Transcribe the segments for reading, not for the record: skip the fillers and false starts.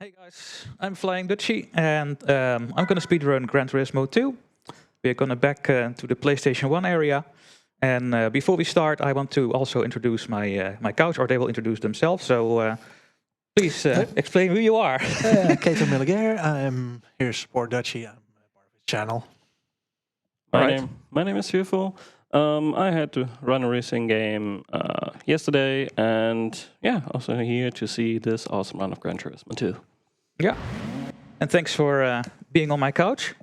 Hey guys, I'm Flying Dutchy, and I'm gonna speedrun Gran Turismo 2. We're gonna back to the PlayStation 1 area. And before we start, I want to also introduce my couch, or they will introduce themselves. So please explain who you are. Caito Mileghere. I'm here to support Dutchy. I'm part of his channel. My name is Fearful. I had to run a racing game yesterday, and yeah, also here to see this awesome run of Gran Turismo 2. Yeah, and thanks for being on my couch.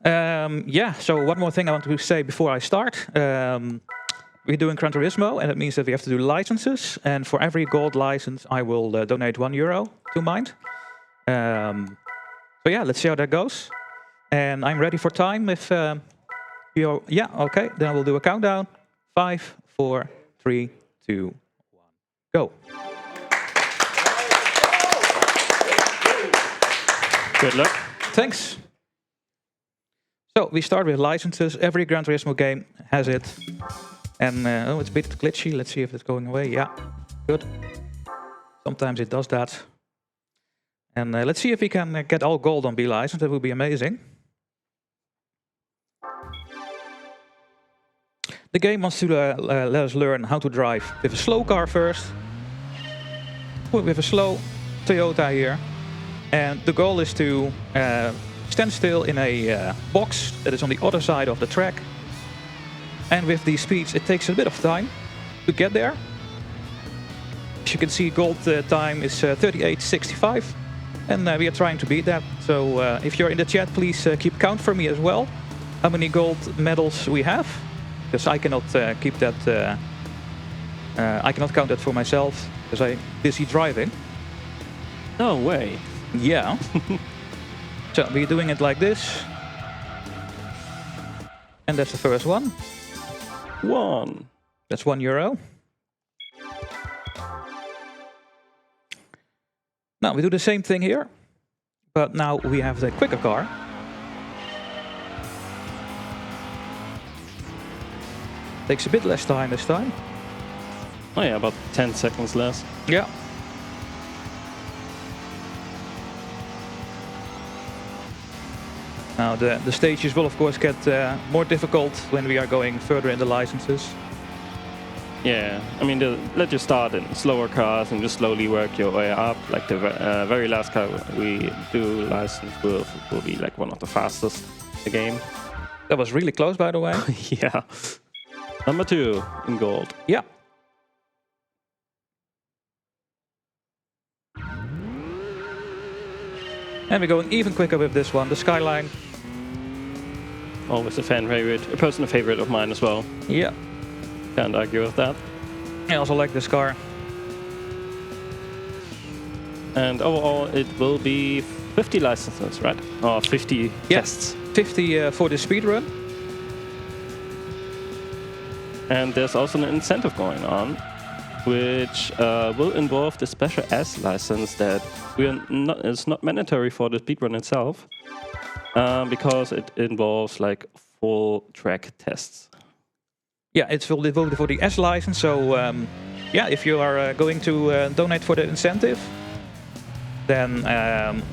Yeah, so one more thing I want to say before I start. We're doing Gran Turismo, and it means that we have to do licenses. And for every gold license, I will donate €1 to mine. So yeah, let's see how that goes. And I'm ready for time if you're... Yeah, okay, then we'll do a countdown. 5, 4, 3, 2, 1, go. Good luck. Thanks. So we start with licenses. Every Gran Turismo game has it. And oh, it's a bit glitchy. Let's see if it's going away. Yeah, good. Sometimes it does that. And let's see if we can get all gold on B license. That would be amazing. The game wants to let us learn how to drive with a slow car first. With a slow Toyota here. And the goal is to stand still in a box that is on the other side of the track. And with these speeds, it takes a bit of time to get there. As you can see, gold time is 38.65. And we are trying to beat that. So if you're in the chat, please keep count for me as well. How many gold medals we have. Because I cannot keep that... I cannot count that for myself, because I'm busy driving. No way. Yeah. So we're doing it like this. And that's the first one. 1. That's €1. Now we do the same thing here. But now we have the quicker car. Takes a bit less time this time. Oh yeah, about 10 seconds less. Yeah. Now the stages will of course get more difficult when we are going further in the licenses. Yeah, I mean, let you start in slower cars and just slowly work your way up. Like the very last car we do license will be like one of the fastest in the game. That was really close, by the way. Yeah. Number 2 in gold. Yeah. And we're going even quicker with this one, the Skyline. Always a fan favorite, a personal favorite of mine as well. Yeah. Can't argue with that. I also like this car. And overall, it will be 50 licenses, right? Or 50 tests. 50 for the speedrun. And there's also an incentive going on, which will involve the Special S license that is not mandatory for the speedrun itself, because it involves like full track tests. Yeah, it's for the S license. So yeah, if you are going to donate for the incentive, then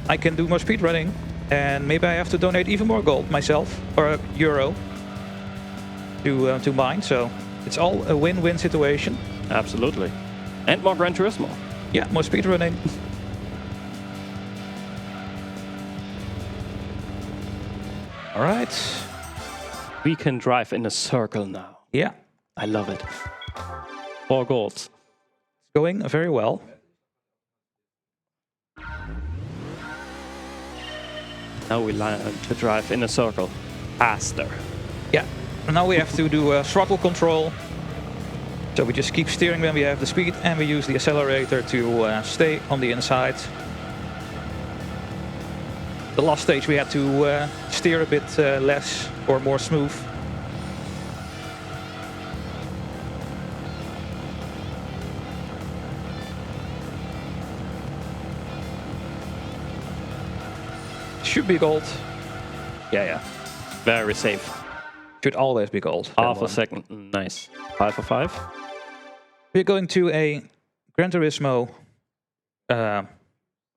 I can do more speedrunning, and maybe I have to donate even more gold myself, or €1 to mine. So it's all a win-win situation. Absolutely. And more Gran Turismo. Yeah, more speedrunning. All right. We can drive in a circle now. Yeah. I love it. 4 golds. It's going very well. Now we learn to drive in a circle faster. Yeah. And now we have to do throttle control. So we just keep steering when we have the speed, and we use the accelerator to stay on the inside. The last stage we had to steer a bit less or more smooth. Should be gold. Yeah. Very safe. Should always be gold. Half a second. Nice. 5 for 5. We're going to a Gran Turismo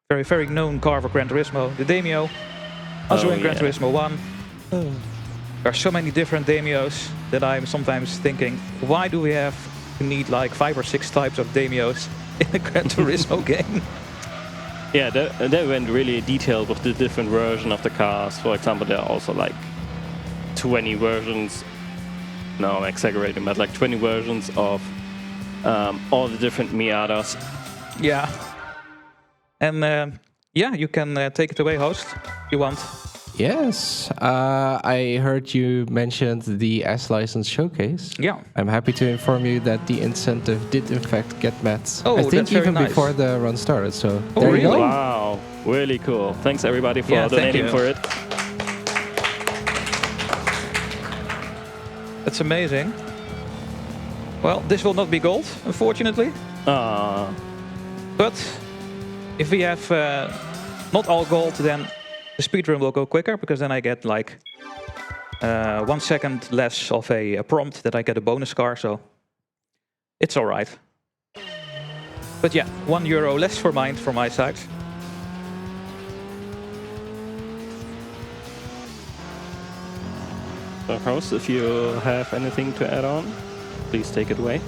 very, very known car for Gran Turismo, the Demio. Also in Gran Turismo 1. There are so many different Demios that I'm sometimes thinking, why do we need like 5 or 6 types of Demios in a Gran Turismo game? Yeah, they went really detailed with the different version of the cars. For example, there are also like 20 versions. No, I'm exaggerating, but like 20 versions of all the different Miatas. Yeah. And yeah, you can take it away, host, if you want. Yes, I heard you mentioned the S-License showcase. Yeah. I'm happy to inform you that the incentive did in fact get met. Oh, I think that's very even nice. before the run started, so Oh, there you really? go. Wow, really cool. Thanks everybody for Yeah, thank donating you. for it. That's amazing. Well, this will not be gold, unfortunately. But if we have not all gold, then the speedrun will go quicker, because then I get like 1 second less of a prompt that I get a bonus car, so it's alright. But yeah, €1 less for my side. So host, if you have anything to add on, please take it away.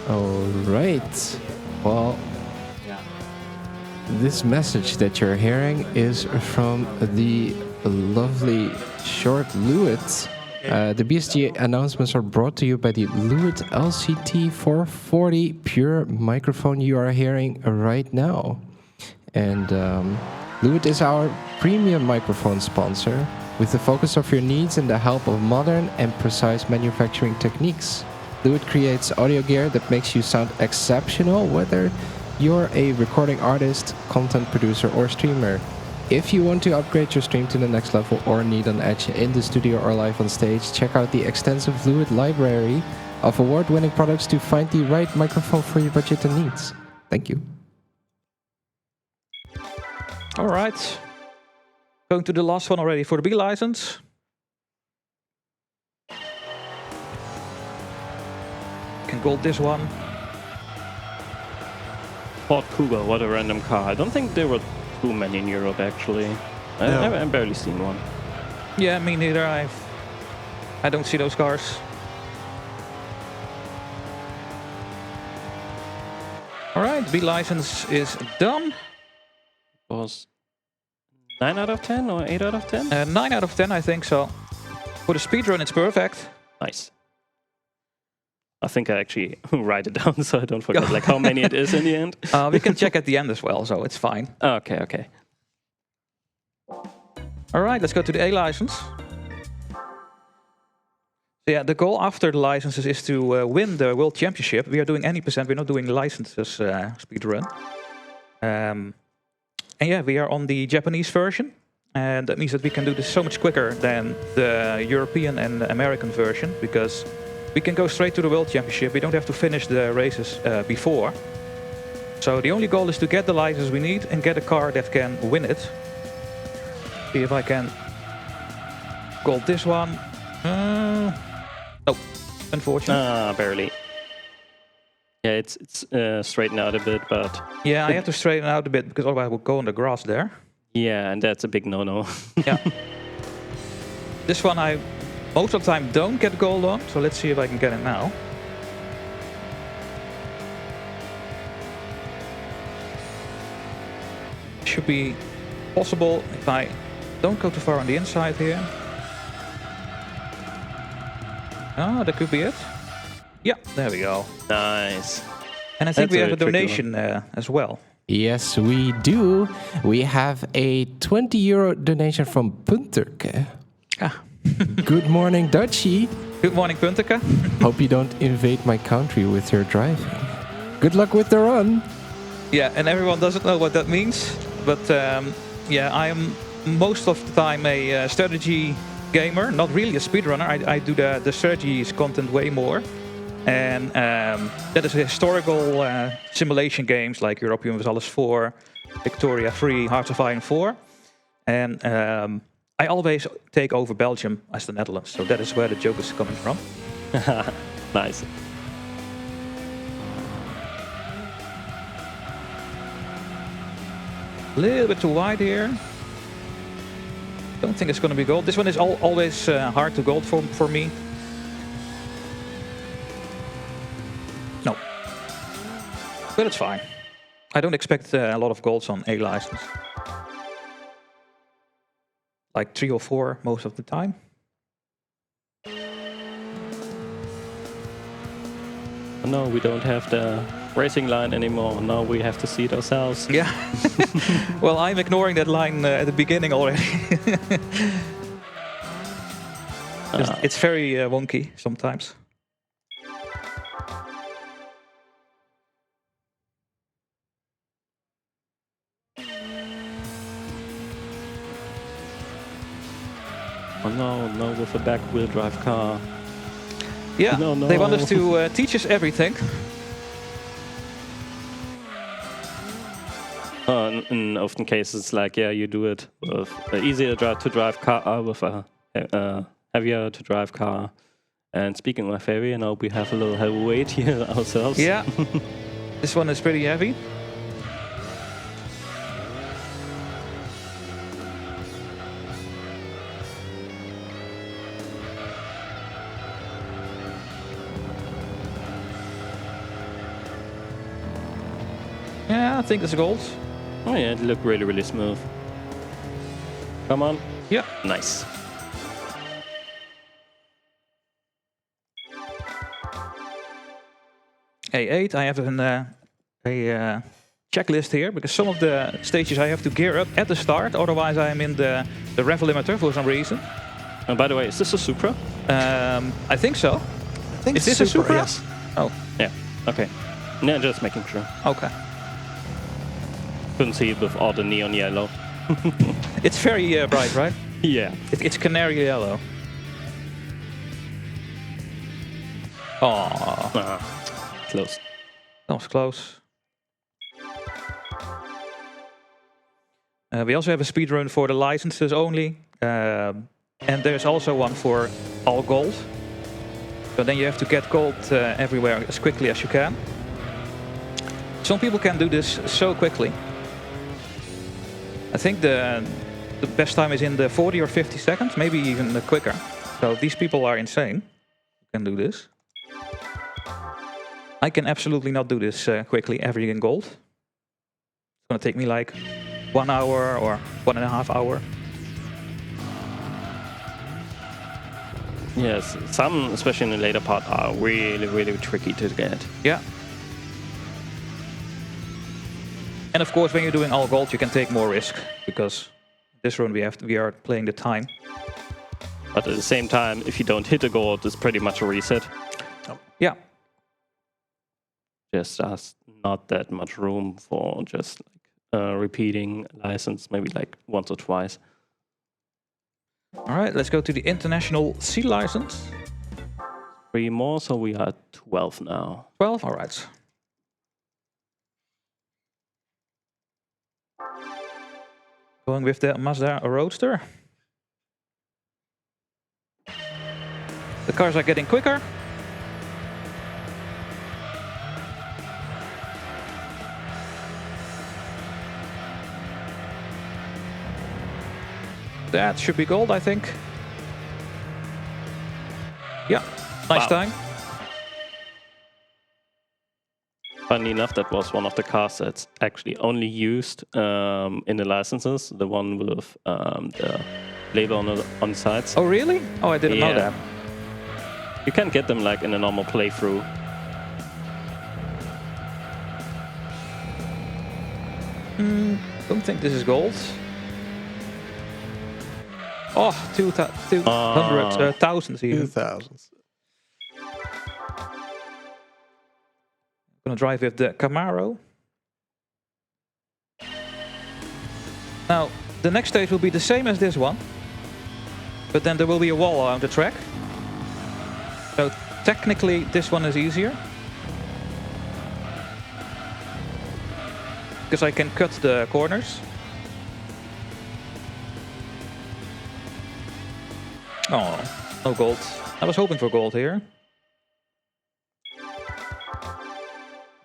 All right. Well, this message that you're hearing is from the lovely short Lewitt. The BSG announcements are brought to you by the Lewitt LCT 440 pure microphone you are hearing right now. And Lewitt is our premium microphone sponsor, with the focus of your needs and the help of modern and precise manufacturing techniques. Lewitt creates audio gear that makes you sound exceptional, whether you're a recording artist, content producer, or streamer. If you want to upgrade your stream to the next level or need an edge in the studio or live on stage, check out the extensive Lewitt library of award-winning products to find the right microphone for your budget and needs. Thank you. All right. Going to the last one already for the B license. Can gold this one. Ford Cougar, what a random car. I don't think there were too many in Europe actually. No. I've barely seen one. Yeah, me neither. I don't see those cars. All right, B license is done. Was 9 out of 10 or 8 out of 10? 9 out of 10, I think so. For the speedrun, it's perfect. Nice. I think I actually write it down so I don't forget like how many it is in the end. We can check at the end as well, so it's fine. Okay, okay. All right, let's go to the A license. So yeah, the goal after the licenses is to win the World Championship. We are doing any percent, we're not doing licenses speedrun. And yeah, we are on the Japanese version. And that means that we can do this so much quicker than the European and American version, because we can go straight to the World Championship. We don't have to finish the races before. So the only goal is to get the license we need and get a car that can win it. See if I can gold this one. No, unfortunately. Barely. Yeah, it's straightened out a bit, but... Yeah, I have to straighten out a bit, because otherwise I would go on the grass there. Yeah, and that's a big no-no. Yeah. This one I most of the time don't get gold on, so let's see if I can get it now. Should be possible if I don't go too far on the inside here. Ah, that could be it. Yeah, there we go. Nice. And I think That's we have a a tricky donation as well. Yes, we do. We have a €20 donation from Punterke. Ah. Good morning, Dutchie. Good morning, Punterke. Hope you don't invade my country with your driving. Good luck with the run. Yeah, and everyone doesn't know what that means, but yeah, I am most of the time a strategy gamer, not really a speedrunner. I do the strategies content way more. And that is historical simulation games like Europe Universalis 4, Victoria 3, Hearts of Iron 4. And I always take over Belgium as the Netherlands, so that is where the joke is coming from. Nice. A little bit too wide here. Don't think it's going to be gold. This one is always hard to gold for me. No. But it's fine. I don't expect a lot of golds on A license. Like 3 or 4 most of the time. No, we don't have the racing line anymore. Now we have to see it ourselves. Yeah. Well, I'm ignoring that line at the beginning already. It's very wonky sometimes. Oh no, with a back wheel drive car. Yeah, No. They want us to teach us everything. In often cases, like, yeah, you do it with an easier to drive car with a heavier to drive car. And speaking of heavy, now we have a little heavyweight here ourselves. Yeah, this one is pretty heavy. Yeah, I think it's gold. Oh yeah, it looked really, really smooth. Come on. Yeah. Nice. A8, I have a checklist here, because some of the stages I have to gear up at the start, otherwise I'm in the rev limiter for some reason. And by the way, is this a Supra? I think so. I think Is this a Supra? Yes. Oh, Yeah, okay. Yeah, just making sure. okay. Couldn't see it with all the neon yellow. It's very bright, right? Yeah. It's canary yellow. Oh, Close. that was close. We also have a speedrun for the licenses only. And there's also one for all gold. So then you have to get gold everywhere as quickly as you can. Some people can do this so quickly. I think the best time is in the 40 or 50 seconds, maybe even quicker. So these people are insane who can do this. I can absolutely not do this quickly, every in gold. It's gonna take me like 1 hour or 1.5 hours. Yes, some, especially in the later part, are really, really tricky to get. Yeah. And of course, when you're doing all gold, you can take more risk, because this run we are playing the time. But at the same time, if you don't hit a gold, it's pretty much a reset. Yeah. Just not that much room for just like repeating license, maybe like once or twice. All right, let's go to the international C license. 3 more, so we are at 12 now. 12. All right. Going with the Mazda Roadster. The cars are getting quicker. That should be gold, I think. Yeah, nice Wow. time. Funny enough, that was one of the cars that's actually only used in the licenses, the one with the label on the sides. Oh, really? Oh, I didn't know Yeah. that. You can get them like in a normal playthrough. Don't think this is gold. Oh, 200 thousands even. 2000s. Gonna drive with the Camaro. Now, the next stage will be the same as this one, but then there will be a wall around the track. So technically, this one is easier, because I can cut the corners. Oh, no gold. I was hoping for gold here.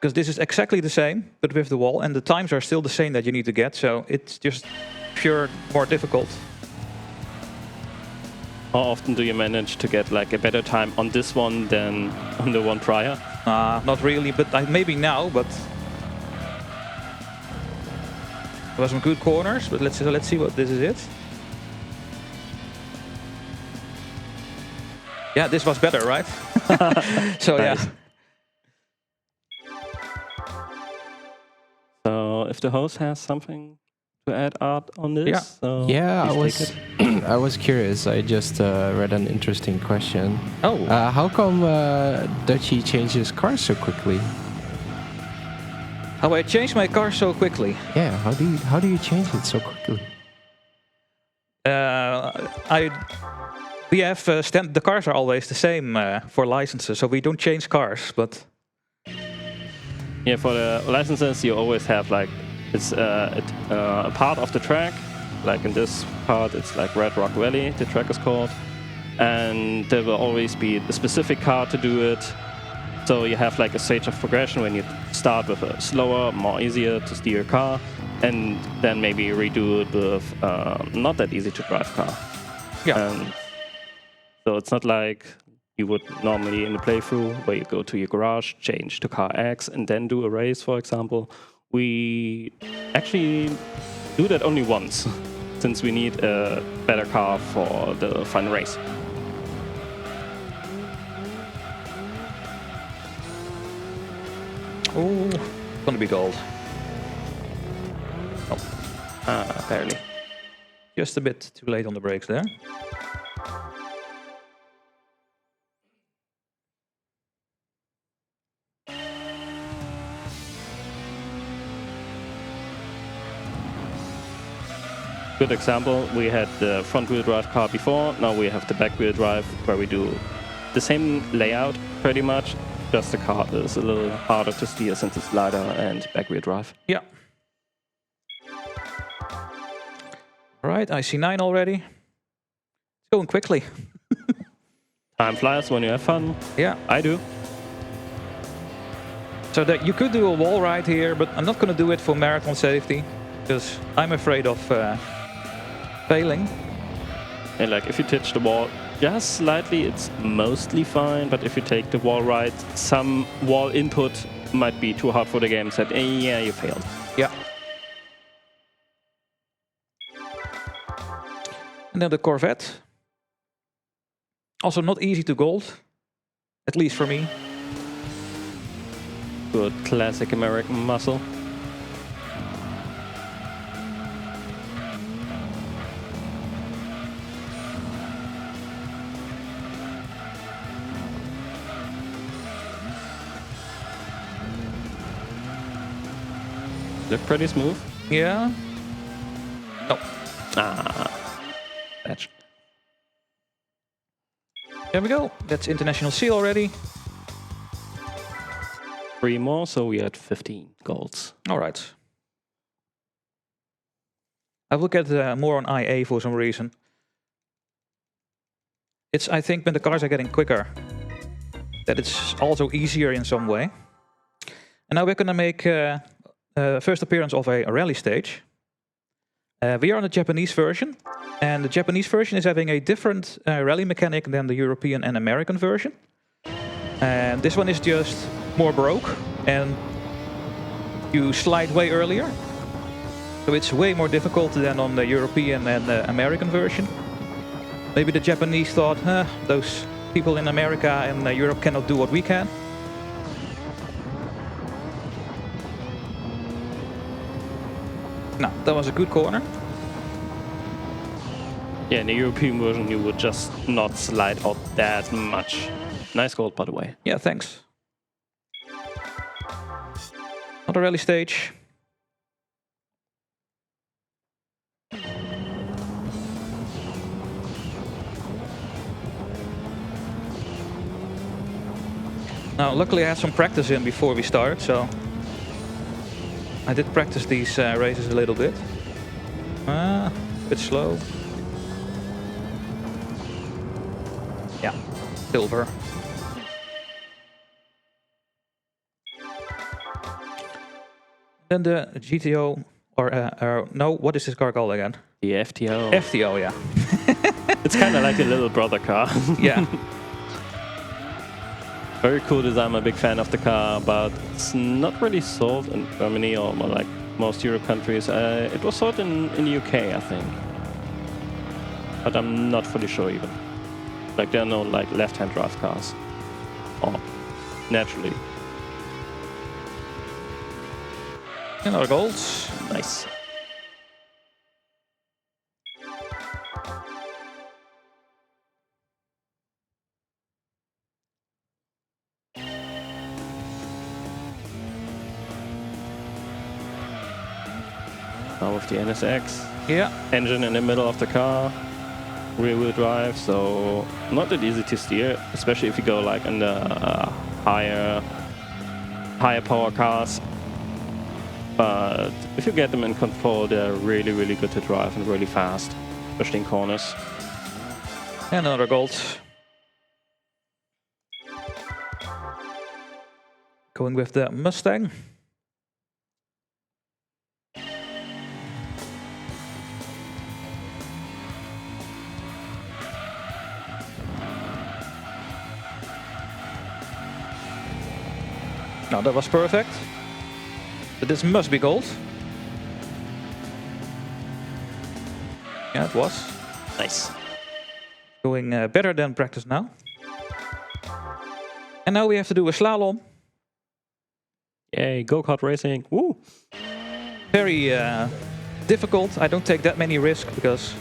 because this is exactly the same, but with the wall, and the times are still the same that you need to get, so it's just pure more difficult. How often do you manage to get like a better time on this one than on the one prior? Not really, but maybe now, but there were some good corners, but let's see what this is it. Yeah, this was better, right? So Nice. yeah. So if the host has something to add out on this, Yeah. so Yeah, I please was take it. I was curious. I just read an interesting question. Oh, How come Dutchy changes cars so quickly? how I changed my car so quickly. Yeah, how do you change it so quickly? We have the cars are always the same for licenses, so we don't change cars. But Yeah, for the licenses, you always have like it's a part of the track. Like in this part, it's like Red Rock Valley, the track is called, and there will always be a specific car to do it. So you have like a stage of progression when you start with a slower, more easier to steer car, and then maybe redo it with not that easy to drive car. yeah, And so it's not like you would normally in the playthrough where you go to your garage, change to car X, and then do a race, for example. We actually do that only once, since we need a better car for the final race. oh, gonna be gold. Barely. Just a bit too late on the brakes there. Good example, we had the front-wheel drive car before, now we have the back-wheel drive where we do the same layout pretty much, just the car is a little harder to steer since it's lighter and back-wheel drive. Yeah. All right, I see 9 already. It's going quickly. Time flies when you have fun. Yeah. I do. So that you could do a wall ride here, but I'm not going to do it for marathon safety because I'm afraid of failing. And like if you touch the wall just slightly, it's mostly fine. But if you take the wall right, some wall input might be too hard for the game. Said, yeah, you failed. Yeah. And then the Corvette. Also not easy to gold, at least for me. Good classic American muscle. Look pretty smooth. Yeah. Oh, That's there we go. That's International C already. 3 more, so we had 15 golds. All right. I will get more on IA for some reason. It's, I think, when the cars are getting quicker, that it's also easier in some way. And now we're going to make first appearance of a rally stage. We are on the Japanese version, and the Japanese version is having a different rally mechanic than the European and American version. And this one is just more broke, and you slide way earlier. So it's way more difficult than on the European and the American version. Maybe the Japanese thought, those people in America and Europe cannot do what we can. No, that was a good corner. Yeah, in the European version, you would just not slide out that much. Nice gold, by the way. Yeah, thanks. Another rally stage. Now, luckily I had some practice in before we start, so I did practice these races a little bit. A bit slow. Yeah, silver. Then the GTO, or no, what is this car called again? The FTO. FTO, yeah. It's kind of like a little brother car. Yeah. Very cool design. I'm a big fan of the car, but it's not really sold in Germany or more like most Europe countries. It was sold in the UK, I think. But I'm not fully sure even. Like there are no like left-hand drive cars. Or naturally. Another golds. Nice. Now with the NSX. Yeah. Engine in the middle of the car. Rear-wheel drive, so not that easy to steer, especially if you go like in the higher power cars. But if you get them in control, they're really, really good to drive and really fast, especially in corners. Another gold. Going with the Mustang. Now that was perfect. But this must be gold. Yeah, it was. Nice. Going better than practice now. And now we have to do a slalom. Yay, go-kart racing. Woo! Very difficult. I don't take that many risks because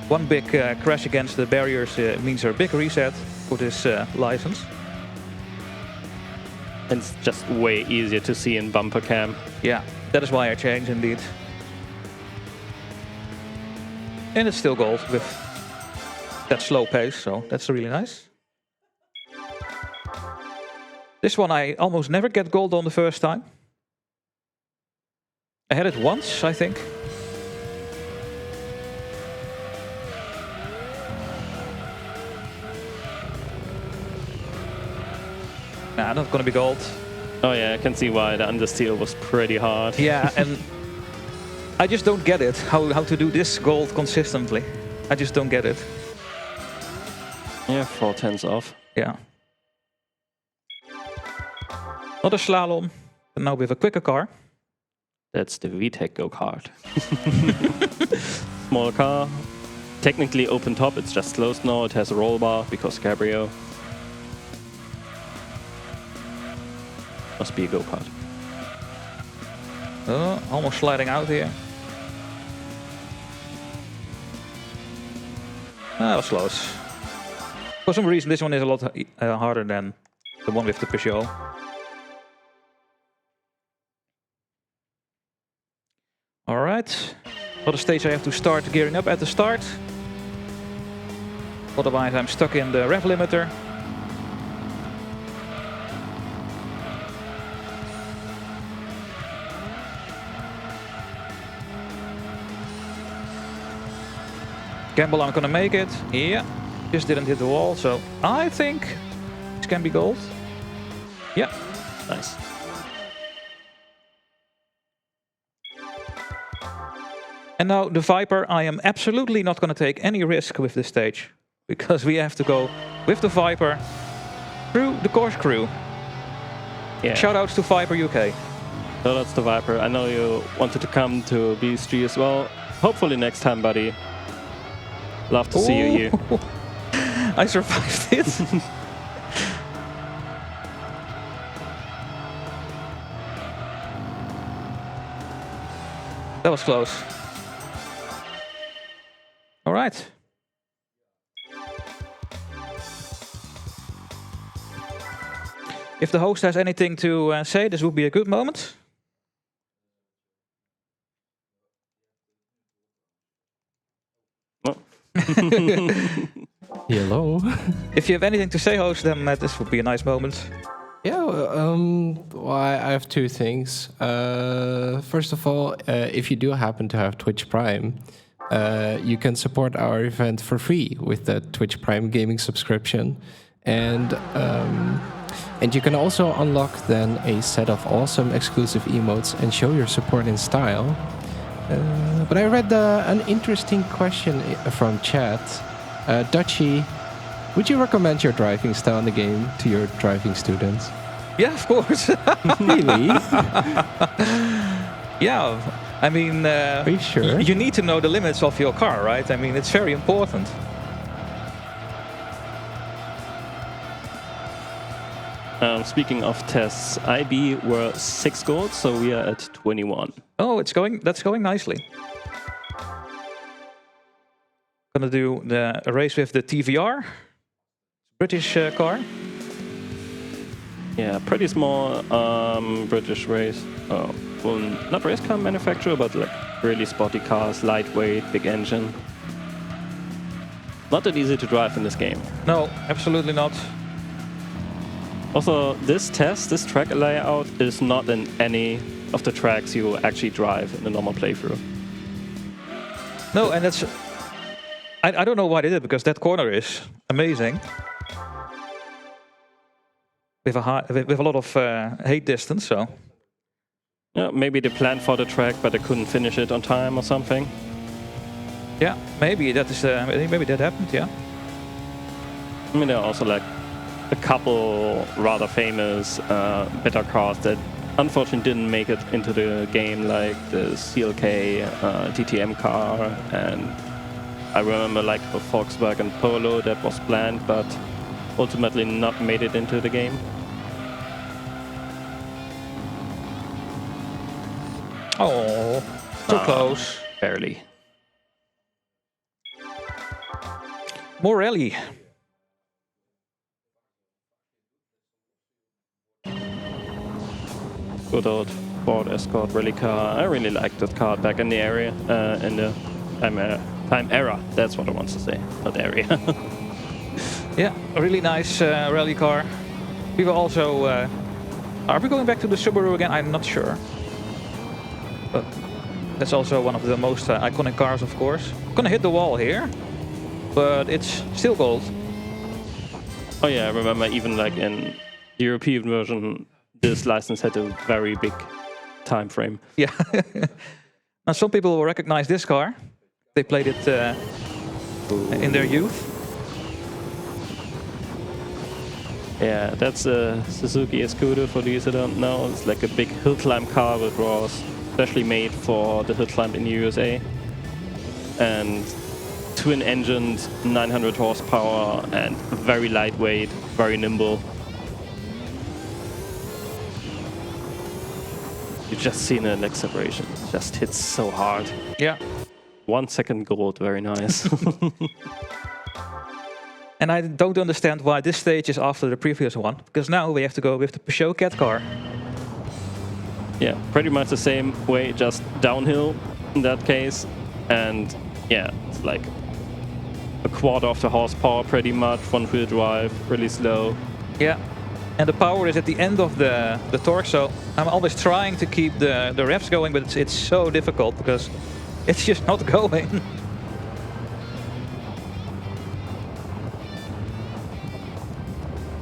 one big crash against the barriers means a big reset for this license. And it's just way easier to see in bumper cam. Yeah, that is why I changed indeed. And it's still gold with that slow pace, so that's really nice. This one I almost never get gold on the first time. I had it once, I think. Nah, not gonna be gold. Oh yeah, I can see why the understeer was pretty hard. Yeah, and I just don't get it, how to do this gold consistently. I just don't get it. Yeah, 4/10 off. Yeah. Not a slalom, but now with a quicker car. That's the VTEC go-kart. Small car. Technically open top, it's just closed now. It has a roll bar because cabrio. Must be a go-kart. Oh, almost sliding out here. That was close. For some reason this one is a lot harder than the one with the Peugeot. Alright. For the stage I have to start gearing up at the start. Otherwise I'm stuck in the rev limiter. Gamble I'm gonna make it. Yeah. Just didn't hit the wall, so I think this can be gold. Yeah. Nice. And now the Viper, I am absolutely not gonna take any risk with this stage. Because we have to go with the Viper through the corkscrew. Yeah. Shoutouts to Viper UK. Shoutouts to Viper. I know you wanted to come to BSG as well. Hopefully next time, buddy. Love to see you here. I survived it. That was close. All right. If the host has anything to say, this would be a good moment. Hello. If you have anything to say, host, then this would be a nice moment. Yeah, well, I have two things. First of all, if you do happen to have Twitch Prime, you can support our event for free with the Twitch Prime gaming subscription. And And you can also unlock then a set of awesome exclusive emotes and show your support in style. But I read an interesting question from chat. Dutchy, would you recommend your driving style in the game to your driving students? Yeah, of course. Really? Yeah, I mean, Are you sure? you need to know the limits of your car, right? I mean, it's very important. Speaking of tests, IB were 6 gold, so we are at 21. Oh, that's going nicely. Gonna do a race with the TVR, British car. Yeah, pretty small British race. Oh, well, not race car manufacturer, but like really sporty cars, lightweight, big engine. Not that easy to drive in this game. No, absolutely not. Also, this track layout is not in any of the tracks you actually drive in a normal playthrough. No, and that's... I don't know why they did it, because that corner is amazing. With a lot of height distance, so... Yeah, maybe they planned for the track, but they couldn't finish it on time or something. Yeah, maybe that is maybe that happened, yeah. I mean, there are also like a couple rather famous better cars that unfortunately didn't make it into the game, like the CLK DTM car, and I remember like a Volkswagen Polo that was planned but ultimately not made it into the game. Oh, so close. Barely. More rally. Good old Ford Escort rally car. I really liked that car back in the area, in the time era. That's what I want to say, not area. Yeah, a really nice rally car. We were also... are we going back to the Subaru again? I'm not sure. But that's also one of the most iconic cars, of course. Gonna hit the wall here, but it's still gold. Oh yeah, I remember even like in the European version, this license had a very big time frame. Yeah. Now some people will recognize this car. They played it in their youth. Yeah, that's a Suzuki Escudo for those who don't know. It's like a big hill climb car that was especially made for the hill climb in the USA. And twin-engined, 900 horsepower, and very lightweight, very nimble. You just seen an acceleration. It just hits so hard. Yeah. 1 second gold, very nice. And I don't understand why this stage is after the previous one, because now we have to go with the Peugeot Cat car. Yeah, pretty much the same way, just downhill in that case. And yeah, it's like a quarter of the horsepower pretty much, front-wheel drive, really slow. Yeah. And the power is at the end of the torque, so I'm always trying to keep the revs going, but it's so difficult because it's just not going.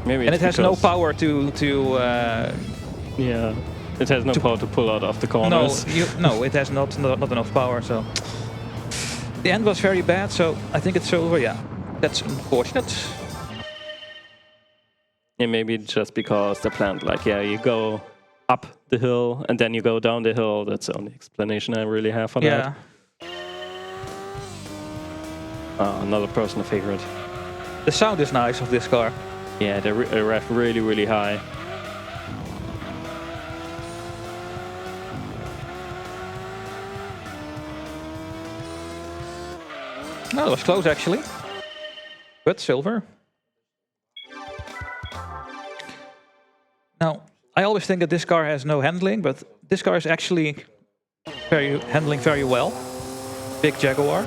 Maybe And it has no power to yeah, it has no power to pull out of the no, corners. no, it has not enough power. So the end was very bad. So I think it's over. Yeah, that's unfortunate. Yeah, maybe just because the plant, like, yeah, you go up the hill and then you go down the hill. That's the only explanation I really have for that. Another personal favorite. The sound is nice of this car. Yeah, they rev really, really high. No, it was close actually. But silver. Now, I always think that this car has no handling, but this car is actually handling very well. Big Jaguar.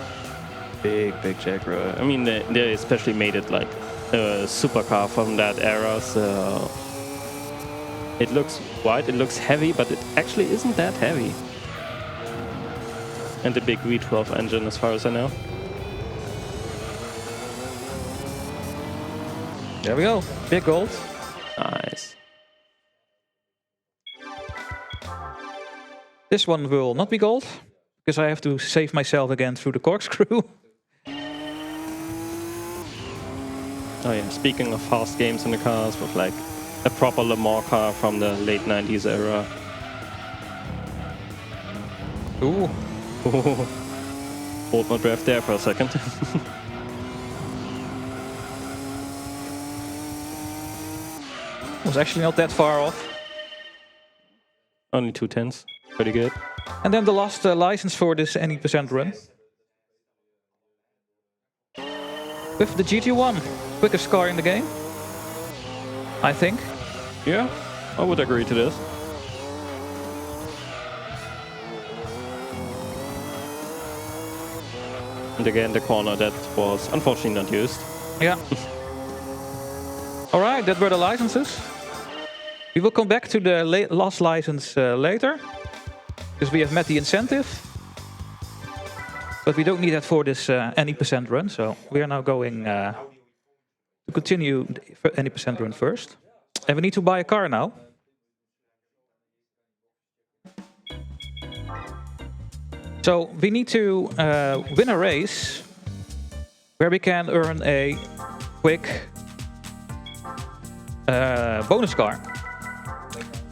Big Jaguar. I mean, they especially made it like a supercar from that era, so it looks wide, it looks heavy, but it actually isn't that heavy. And the big V12 engine, as far as I know. There we go. Big gold. Nice. This one will not be gold, because I have to save myself again through the corkscrew. Oh yeah, speaking of fast games in the cars, with like a proper Le Mans car from the late 90s era. Ooh. Hold my breath there for a second. Was actually not that far off. Only 2/10. Pretty good. And then the last license for this any percent run. With the GT1, quickest car in the game, I think. Yeah, I would agree to this. And again, the corner that was unfortunately not used. Yeah. All right, that were the licenses. We will come back to the last license later, because we have met the incentive. But we don't need that for this any percent run, so we are now going to continue the any percent run first. And we need to buy a car now. So we need to win a race where we can earn a quick bonus car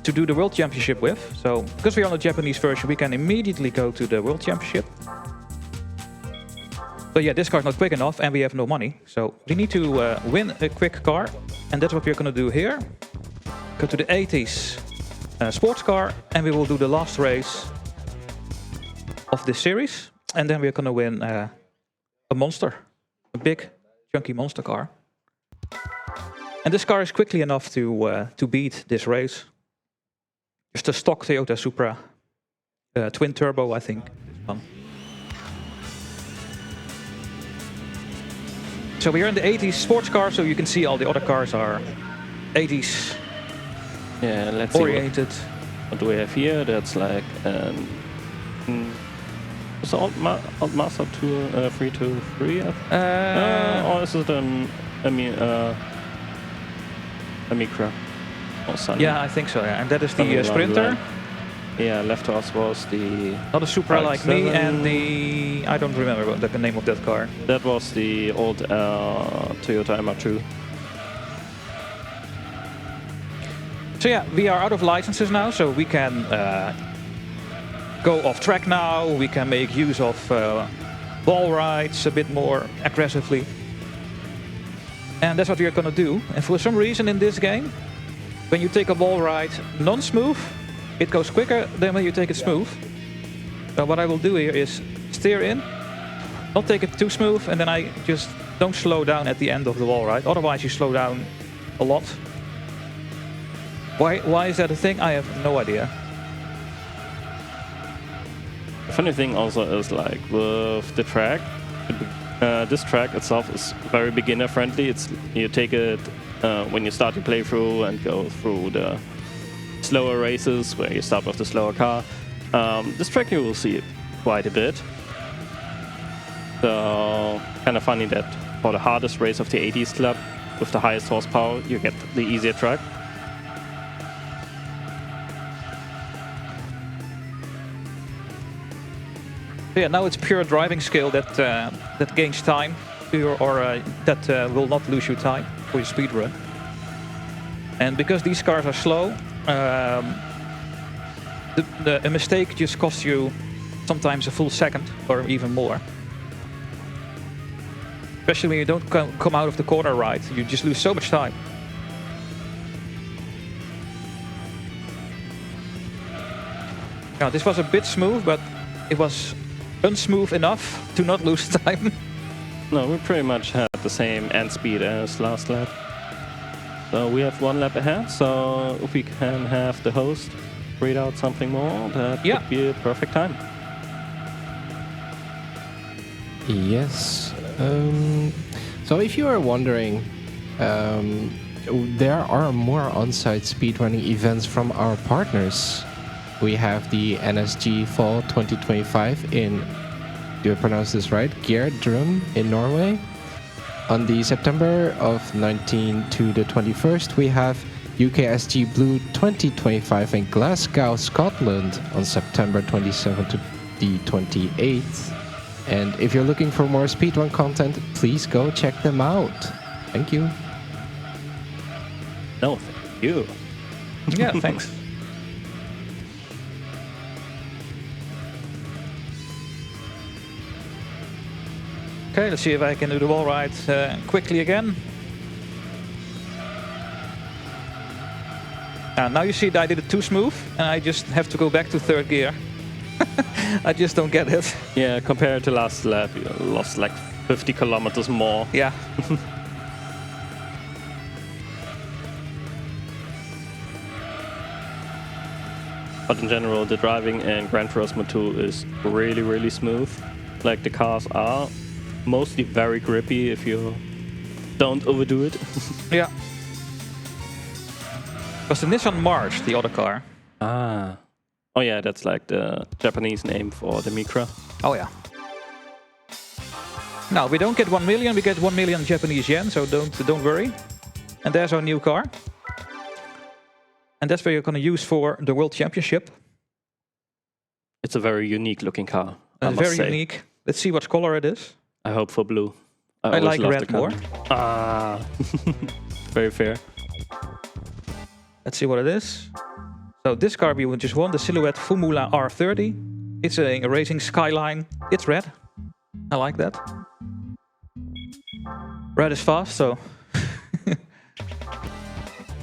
to do the World Championship with. So because we're on the Japanese version, we can immediately go to the World Championship. But yeah, this car's not quick enough and we have no money. So we need to win a quick car, and that's what we're going to do here. Go to the 80s sports car, and we will do the last race of this series. And then we're going to win a monster, a big, chunky monster car. And this car is quickly enough to beat this race. Just a stock Toyota Supra, twin turbo, I think. This one. So we are in the 80s sports car, so you can see all the other cars are 80s Yeah, let's oriented. see what do we have here. That's like it's an old Master 323. Or is it a Micra? Or something? Yeah, I think so. Yeah, and that is the Sprinter. Yeah, left to us was the... Not a Supra like me, and the... I don't remember what the name of that car. That was the old Toyota MR2. So yeah, we are out of licenses now, so we can go off track now. We can make use of ball rides a bit more aggressively. And that's what we are going to do. And for some reason in this game, when you take a ball ride non-smooth, it goes quicker than when you take it smooth. So what I will do here is steer in, not take it too smooth, and then I just don't slow down at the end of the wall ride. Otherwise you slow down a lot. Why is that a thing? I have no idea. The funny thing also is like with the track, this track itself is very beginner friendly. You take it when you start your playthrough and go through the slower races where you start with the slower car. This track you will see quite a bit. So kind of funny that for the hardest race of the 80s club with the highest horsepower, you get the easier track. Yeah, now it's pure driving skill that gains time, that will not lose you time for your speed run. And because these cars are slow, a mistake just costs you sometimes a full second or even more. Especially when you don't come out of the corner right, you just lose so much time. Now this was a bit smooth, but it was unsmooth enough to not lose time. No, we pretty much had the same end speed as last lap. So we have one lap ahead, so if we can have the host read out something more, that would be a perfect time. Yes. So if you are wondering, there are more on-site speedrunning events from our partners. We have the NSG Fall 2025 in, do I pronounce this right? Gjerdrum in Norway. On the September of 19 to the 21st, we have UKSG Blue 2025 in Glasgow, Scotland on September 27th to the 28th. And if you're looking for more speedrun content, please go check them out. Thank you. No, thank you. Yeah, thanks. Okay, let's see if I can do the wall ride quickly again. Now you see that I did it too smooth, and I just have to go back to third gear. I just don't get it. Yeah, compared to last lap, you lost like 50 kilometers more. Yeah. But in general, the driving in Gran Turismo 2 is really, really smooth. Like, the cars are mostly very grippy if you don't overdo it. Yeah. Was the Nissan March the other car? Ah. Oh yeah, that's like the Japanese name for the Micra. Oh yeah. Now we don't get 1 million, we get 1 million Japanese yen, so don't worry. And there's our new car. And that's what you're going to use for the World Championship. It's a very unique looking car, I must very say. unique. Let's see what color it is. I hope for blue. I always like loved red the car. more. Ah. Very fair. Let's see what it is. So this car we just won, the Silhouette Formula R30. It's a racing Skyline. It's red. I like that. Red is fast, so...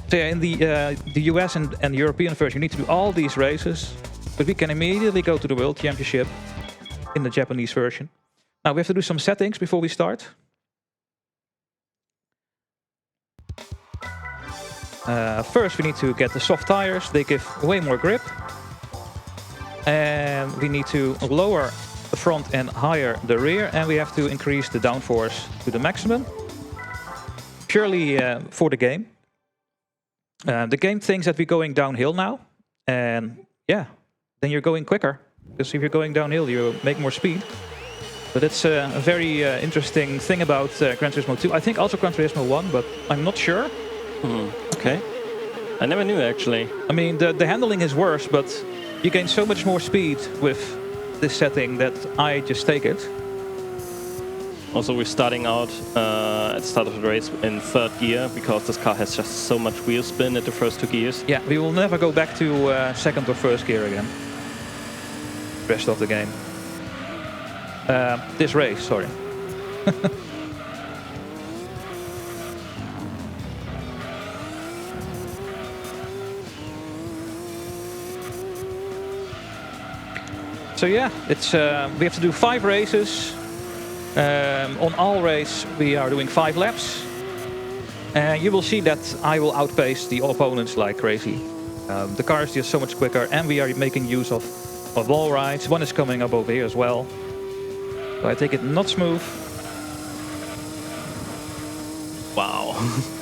So yeah, in the US and European version, you need to do all these races. But we can immediately go to the World Championship in the Japanese version. Now we have to do some settings before we start. First we need to get the soft tires, they give way more grip. And we need to lower the front and higher the rear, and we have to increase the downforce to the maximum. Purely for the game. The game thinks that we're going downhill now, and yeah, then you're going quicker. Because if you're going downhill, you make more speed. But it's a very interesting thing about Gran Turismo 2. I think also Gran Turismo 1, but I'm not sure. Okay. I never knew, actually. I mean, the handling is worse, but you gain so much more speed with this setting that I just take it. Also, we're starting out at the start of the race in third gear because this car has just so much wheel spin at the first two gears. Yeah, we will never go back to second or first gear again. Rest of the game. This race, sorry. So yeah, it's we have to do 5 races. On all race we are doing 5 laps. And you will see that I will outpace the opponents like crazy. The car is just so much quicker, and we are making use of wall rides. One is coming up over here as well. So I take it not smooth. Wow.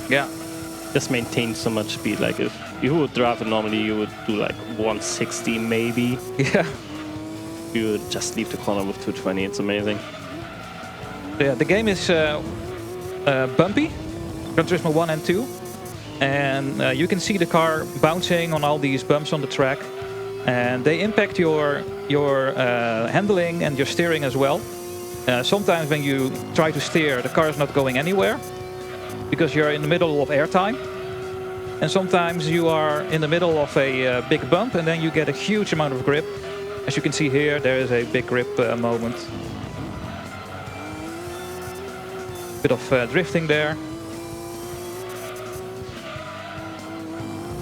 Yeah. Just maintains so much speed. Like, if you would drive it normally, you would do like 160 maybe. Yeah. You would just leave the corner with 220. It's amazing. Yeah, the game is bumpy. Gran Turismo 1 and 2. And you can see the car bouncing on all these bumps on the track. And they impact your handling and your steering as well. Sometimes when you try to steer, the car is not going anywhere because you're in the middle of airtime. And sometimes you are in the middle of a big bump, and then you get a huge amount of grip. As you can see here, there is a big grip moment. Bit of drifting there.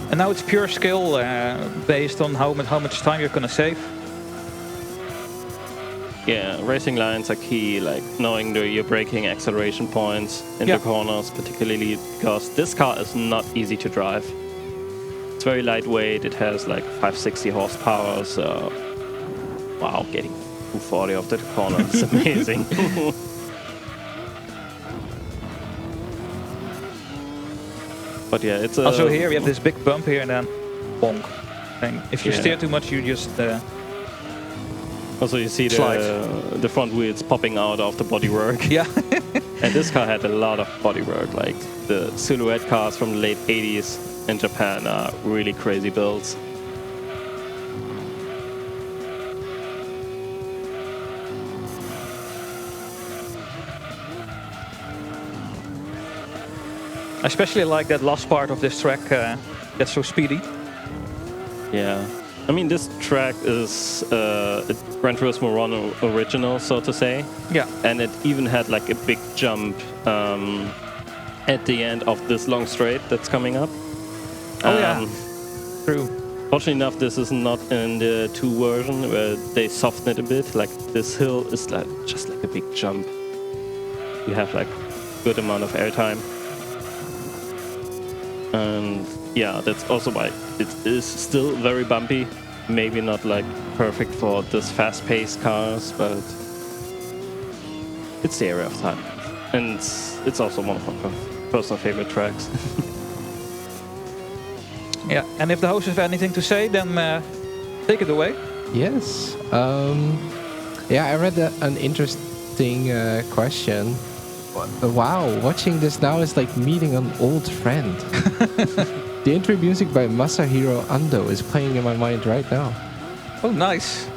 And now it's pure skill based on how much time you're going to save. Yeah, racing lines are key, like knowing your braking acceleration points in the corners, particularly because this car is not easy to drive. It's very lightweight, it has like 560 horsepower, so wow, getting 240 off the corner is amazing. But yeah, it's also here we have this big bump here and then bonk. And if you steer too much, you just also you see the front wheels popping out of the bodywork. Yeah. And this car had a lot of bodywork, like the Silhouette cars from the late 80s in Japan are really crazy builds. I especially like that last part of this track. That's so speedy. Yeah. I mean, this track is a Gran Turismo 1 original, so to say. Yeah. And it even had like a big jump at the end of this long straight that's coming up. Oh yeah. True. Fortunately enough, this is not in the 2 version where they soften it a bit. Like this hill is like just like a big jump. You have like good amount of airtime. And yeah, that's also why it is still very bumpy. Maybe not like perfect for this fast-paced cars, but it's the area of time. And it's also one of my personal favorite tracks. Yeah, and if the host have anything to say, then take it away. Yes. Yeah, I read an interesting question. Wow, watching this now is like meeting an old friend. The intro music by Masahiro Ando is playing in my mind right now. Oh, nice.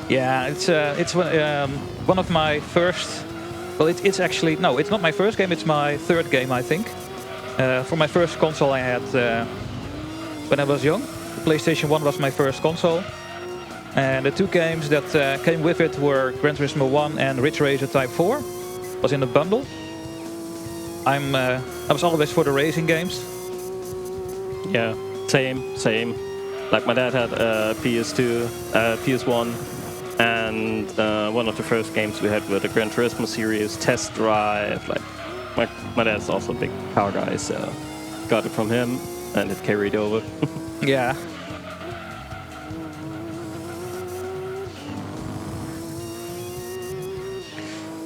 Yeah, it's one of my first. Well, it's actually no, it's not my first game. It's my 3rd game, I think. For my first console, I had when I was young. The PlayStation 1 was my first console, and the 2 games that came with it were Gran Turismo 1 and Ridge Racer Type 4. Was in a bundle. I was always for the racing games. Yeah, same. Like my dad had a PS2, PS1, and one of the first games we had were the Gran Turismo series, Test Drive. Like my dad's also a big car guy, so got it from him, and it carried over. Yeah.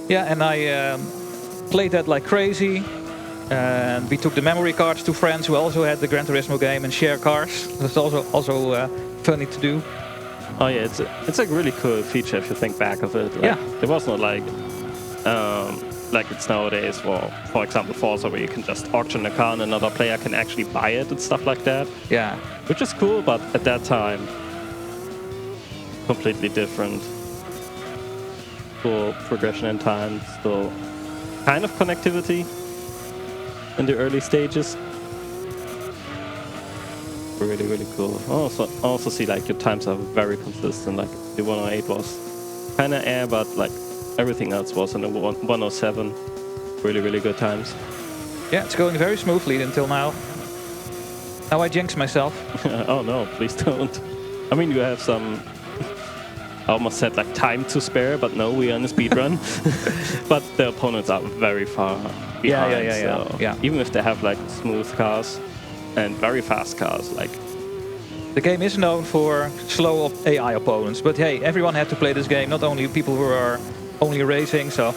Yeah, and I played that like crazy. And we took the memory cards to friends who also had the Gran Turismo game and share cars. That's also funny to do. Oh yeah, it's a really cool feature if you think back of it. Like, yeah. There was not like it's nowadays for example Forza, where you can just auction a car and another player can actually buy it and stuff like that. Yeah. Which is cool, but at that time, completely different. Still progression in time, still kind of connectivity in the early stages. Really, really cool. Also see like your times are very consistent. Like the 108 was kind of air, but like everything else was in the 107. Really, really good times. Yeah, it's going very smoothly until now. Now I jinx myself. Oh no, please don't. I mean, you have some. I almost said like time to spare, but no, we are in a speedrun. But the opponents are very far behind. Yeah. Even if they have like smooth cars and very fast cars, like the game is known for slow AI opponents, but hey, everyone had to play this game. Not only people who are only racing, so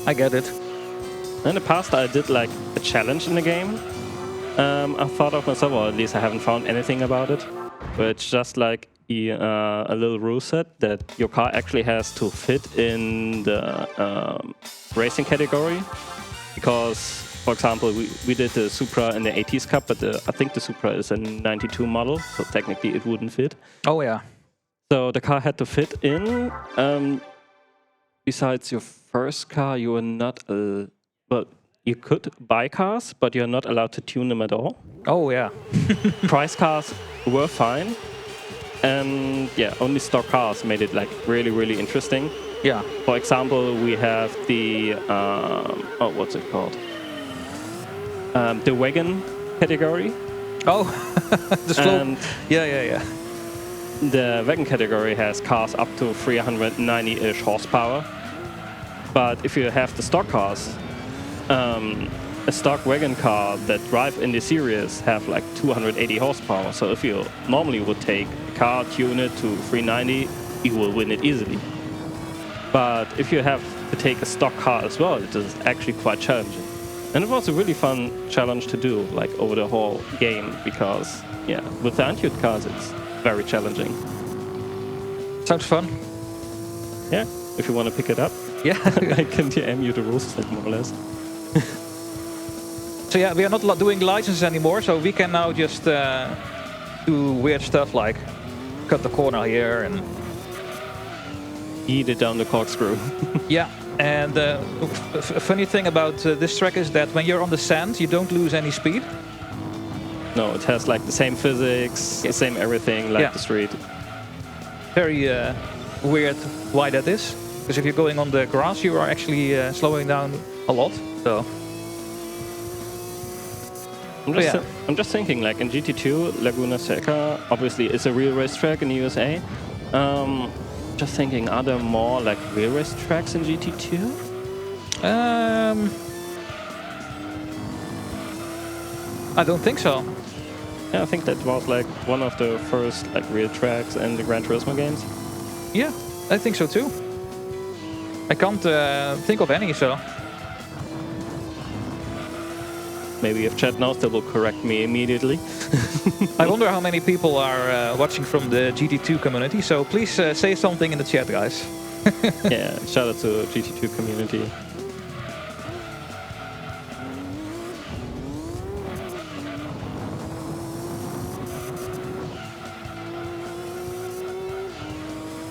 I get it. In the past, I did like a challenge in the game. I thought of myself, or at least I haven't found anything about it, but it's just like a little rule set that your car actually has to fit in the racing category. Because, for example, we did the Supra in the 80s Cup, but I think the Supra is a 92 model, so technically it wouldn't fit. Oh yeah. So the car had to fit in. Besides your first car, you were not... well, you could buy cars, but you're not allowed to tune them at all. Oh yeah. Price cars were fine. And yeah, only stock cars made it like really, really interesting. Yeah. For example, we have the what's it called? The wagon category. Oh, the slow. And Yeah. the wagon category has cars up to 390-ish horsepower. But if you have the stock cars, a stock wagon car that drive in the series have like 280 horsepower. So if you normally would take a car, tune it to 390, you will win it easily. But if you have to take a stock car as well, it is actually quite challenging. And it was a really fun challenge to do, like over the whole game, because yeah, with the untuned cars, it's very challenging. Sounds fun. Yeah, if you want to pick it up. Yeah. I can DM you the rules set more or less. So yeah, we are not doing licenses anymore, so we can now just do weird stuff like cut the corner here and Eat it down the corkscrew. yeah. And funny thing about this track is that when you're on the sand, you don't lose any speed. No, it has like the same physics, the same everything like the street. Very weird why that is. Because if you're going on the grass, you are actually slowing down a lot. So I'm just thinking, like in GT2, Laguna Seca obviously is a real race track in the USA. Just thinking, are there more like real race tracks in GT2? I don't think so. Yeah, I think that was like one of the first like real tracks in the Gran Turismo games. Yeah, I think so too. I can't think of any, so. Maybe if chat knows, they will correct me immediately. I wonder how many people are watching from the GT2 community, so please say something in the chat, guys. Yeah, shout out to GT2 community.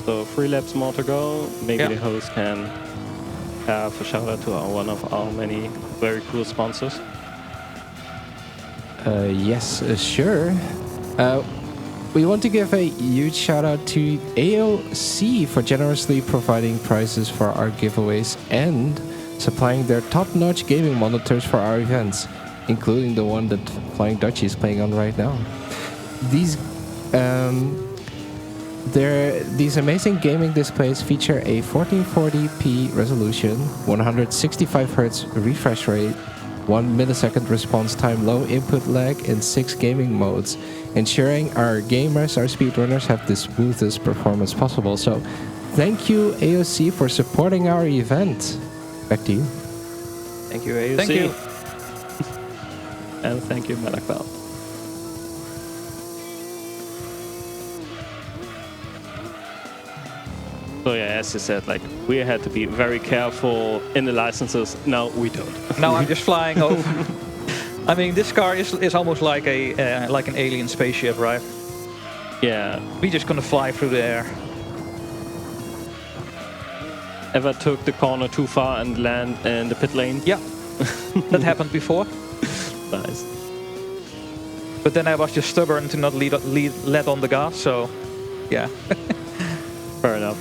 So 3 laps more to go. Maybe the host can have a shout out to one of our many very cool sponsors. Yes, sure. We want to give a huge shout out to AOC for generously providing prizes for our giveaways and supplying their top-notch gaming monitors for our events, including the one that Flying Dutchy is playing on right now. These amazing gaming displays feature a 1440p resolution, 165 Hz refresh rate, 1 millisecond response time, low input lag, and 6 gaming modes, ensuring our gamers, our speedrunners, have the smoothest performance possible. So, thank you, AOC, for supporting our event. Back to you. Thank you, AOC. Thank you. And thank you, Malakbel. So yeah, as you said, like we had to be very careful in the licenses. Now we don't. Now I'm just flying over. I mean, this car is almost like a like an alien spaceship, right? Yeah. We're just gonna fly through the air. Ever took the corner too far and land in the pit lane? Yeah, that happened before. Nice. But then I was just stubborn to not let on the gas, so yeah. Fair enough.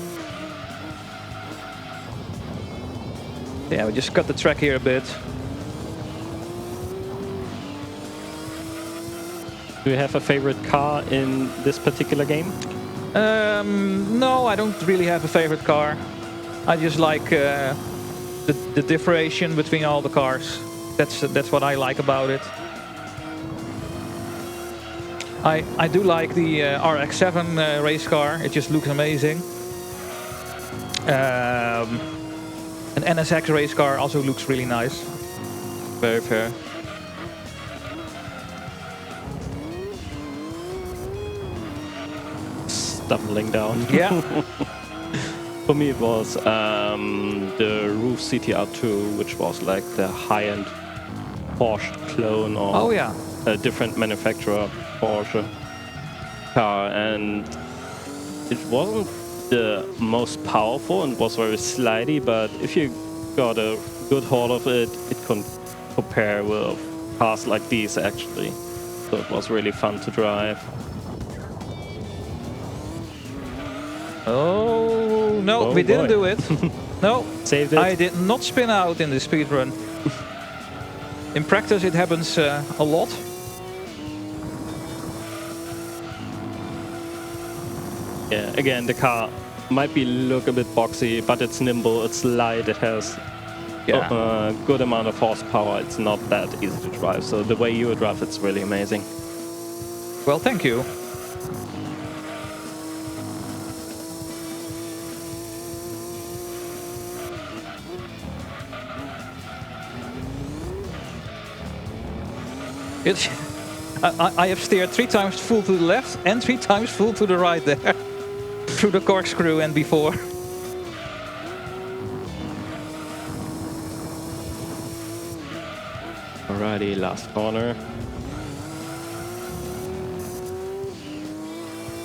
Yeah, we just cut the track here a bit. Do you have a favorite car in this particular game? No, I don't really have a favorite car. I just like the differentiation between all the cars. That's what I like about it. I do like the RX-7 race car. It just looks amazing. An NSX race car also looks really nice. Very fair. Stumbling down. Yeah. For me it was the Roof CTR2, which was like the high-end Porsche clone or a different manufacturer Porsche car, and it wasn't the most powerful and was very slidey, but if you got a good hold of it, it can compare with cars like these actually. So it was really fun to drive. Oh, no, we didn't do it. No, saved it. I did not spin out in the speedrun. In practice, it happens a lot. Yeah, again, the car might look a bit boxy, but it's nimble, it's light, it has a good amount of horsepower. It's not that easy to drive. So the way you drive, it's really amazing. Well, thank you. I have steered 3 times full to the left and 3 times full to the right there. Through the corkscrew and before. Alrighty, last corner.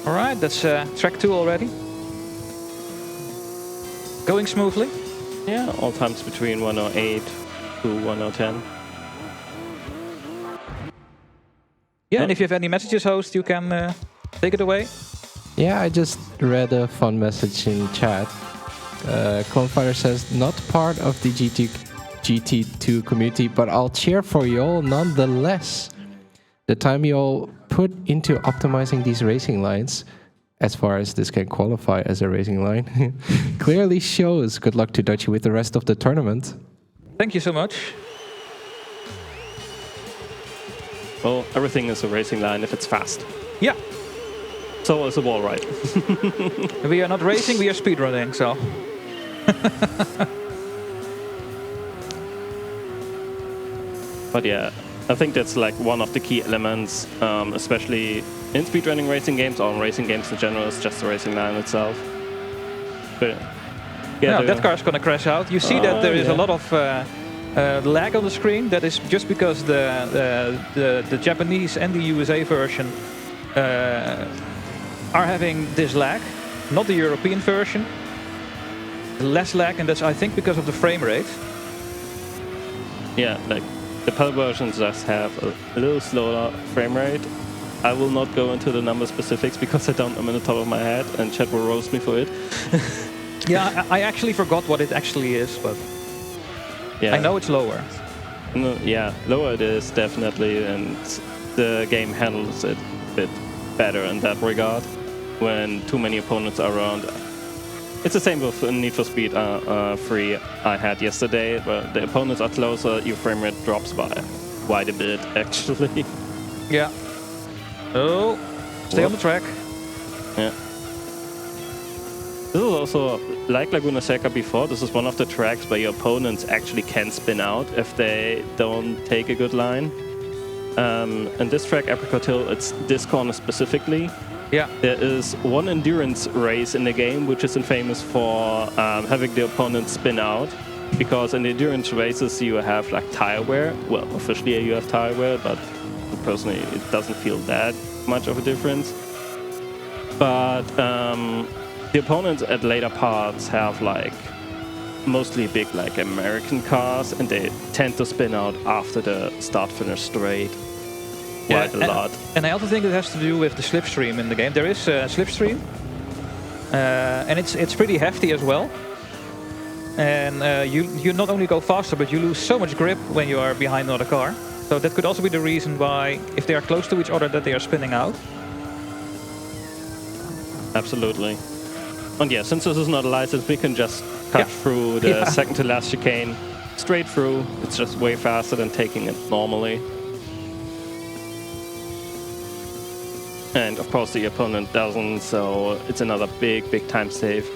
All right, that's track 2 already. Going smoothly. Yeah, all times between 108 to 110. Yeah, and if you have any messages, host, you can take it away. Yeah, I just read a fun message in chat. Clonefighter says, not part of the GT2 community, but I'll cheer for y'all nonetheless. The time y'all put into optimizing these racing lines, as far as this can qualify as a racing line, clearly shows. Good luck to Dutchy with the rest of the tournament. Thank you so much. Well, everything is a racing line if it's fast. Yeah, So is a wall ride. we are not racing, we are speedrunning, so. But yeah, I think that's like one of the key elements, especially in speedrunning racing games or in racing games in general, is just the racing line itself. But Yeah, that car's gonna crash out. You see that there is a yeah. lot of lag on the screen. That is just because the Japanese and the USA version are having this lag, not the European version. Less lag, and that's I think because of the frame rate. Yeah, like the PAL versions just have a little slower frame rate. I will not go into the number specifics because I don't know on the top of my head, and chat will roast me for it. Yeah, I actually forgot what it actually is, but Yeah, I know it's lower. No, yeah, lower it is definitely, and the game handles it a bit better in that regard when too many opponents are around. It's the same with Need for Speed 3 I had yesterday, where the opponents are closer, your frame rate drops by quite a bit, actually. Yeah. Oh, stay on the track. Yeah. This is also, like Laguna Seca before, this is one of the tracks where your opponents actually can spin out if they don't take a good line. And this track, Apricot Hill, it's this corner specifically. Yeah. There is one endurance race in the game which is famous for having the opponent spin out, because in the endurance races you have like tire wear. Well, officially you have tire wear, but personally it doesn't feel that much of a difference. But the opponents at later parts have like mostly big like American cars, and they tend to spin out after the start-finish straight. Quite a lot. And I also think it has to do with the slipstream in the game. There is a slipstream, and it's pretty hefty as well. And you not only go faster, but you lose so much grip when you are behind another car. So that could also be the reason why, if they are close to each other, that they are spinning out. Absolutely. And yeah, since this is not a license, we can just cut through the second to last chicane straight through. It's just way faster than taking it normally. And of course the opponent doesn't, so it's another big time save.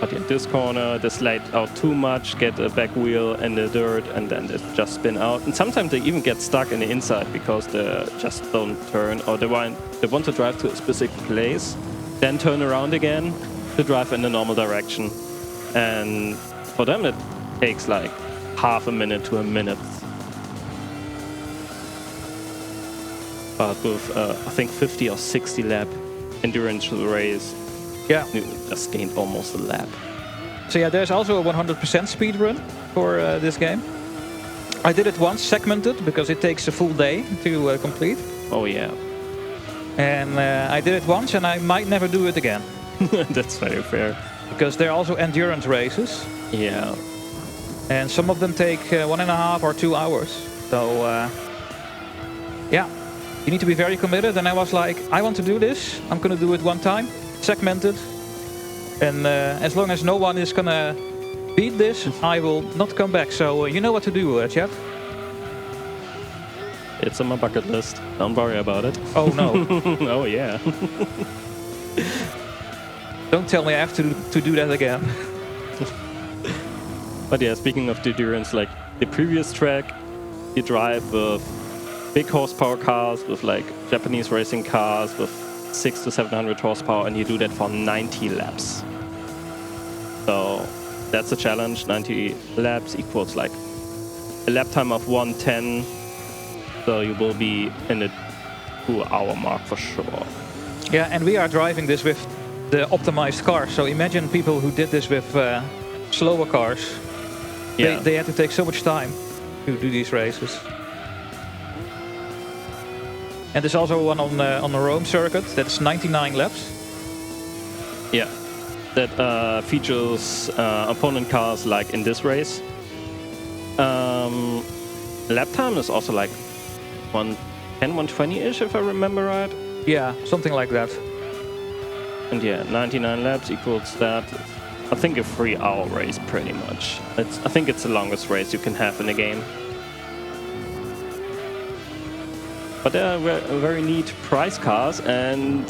But in this corner, they slide out too much, get a back wheel in the dirt, and then they just spin out. And sometimes they even get stuck in the inside because they just don't turn, or they want to drive to a specific place, then turn around again to drive in the normal direction. And for them it takes like half a minute to a minute. But with, I think, 50 or 60 lap endurance race, Yeah. you just gained almost a lap. So yeah, there's also a 100% speed run for this game. I did it once, segmented, because it takes a full day to complete. Oh yeah. And I did it once, and I might never do it again. That's very fair. Because they're also endurance races. Yeah. And some of them take 1.5 or 2 hours. So, yeah. You need to be very committed, and I was like, I want to do this. I'm gonna do it one time, segmented, and as long as no one is gonna beat this, I will not come back. So you know what to do, chat. It's on my bucket list. Don't worry about it. Oh no! Oh yeah. Don't tell me I have to do that again. But yeah, speaking of the endurance, like the previous track, you drive with big horsepower cars, with like Japanese racing cars with 600 to 700 horsepower, and you do that for 90 laps. So that's a challenge. 90 laps equals like a lap time of 1:10, so you will be in the 2-hour mark for sure. Yeah, and we are driving this with the optimized car. So imagine people who did this with slower cars. Yeah. They had to take so much time to do these races. And there's also one on the Rome circuit that's 99 laps. Yeah, that features opponent cars like in this race. Lap time is also like 110, 120-ish if I remember right. Yeah, something like that. And yeah, 99 laps equals that. I think a 3-hour race pretty much. I think it's the longest race you can have in a game. But there are very neat prize cars, and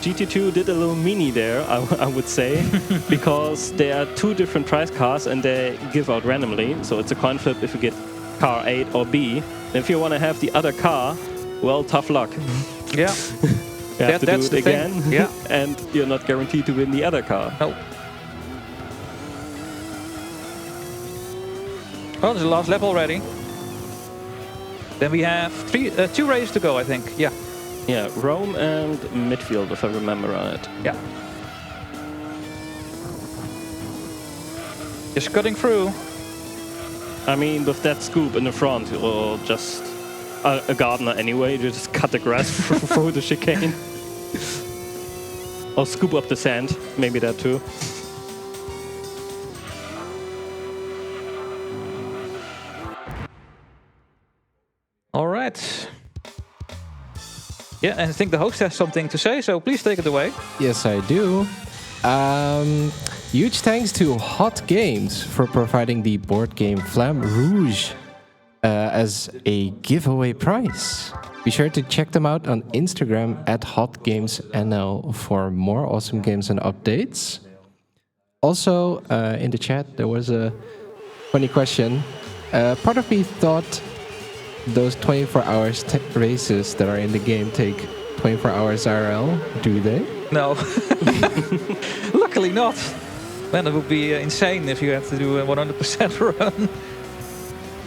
GT2 did a little mini there, I would say, because there are 2 different prize cars and they give out randomly. So it's a coin flip if you get car A or B. And if you want to have the other car, well, tough luck. Yeah. You have to do it again, Yeah. and you're not guaranteed to win the other car. No. Well, there's the last lap already. Then we have 2 races to go, I think. Yeah. Yeah, Rome and midfield, if I remember right. Yeah. Just cutting through. I mean, with that scoop in the front, or just a gardener anyway, you just cut the grass through the chicane. Or scoop up the sand, maybe that too. All right. Yeah, and I think the host has something to say, so please take it away. Yes, I do. Huge thanks to Hot Games for providing the board game Flamme Rouge as a giveaway prize. Be sure to check them out on Instagram at HotGamesNL for more awesome games and updates. Also, in the chat, there was a funny question. Part of me thought those 24 hours races that are in the game take 24 hours IRL. Do they? No. Luckily not. Man, it would be insane if you have to do a 100% run.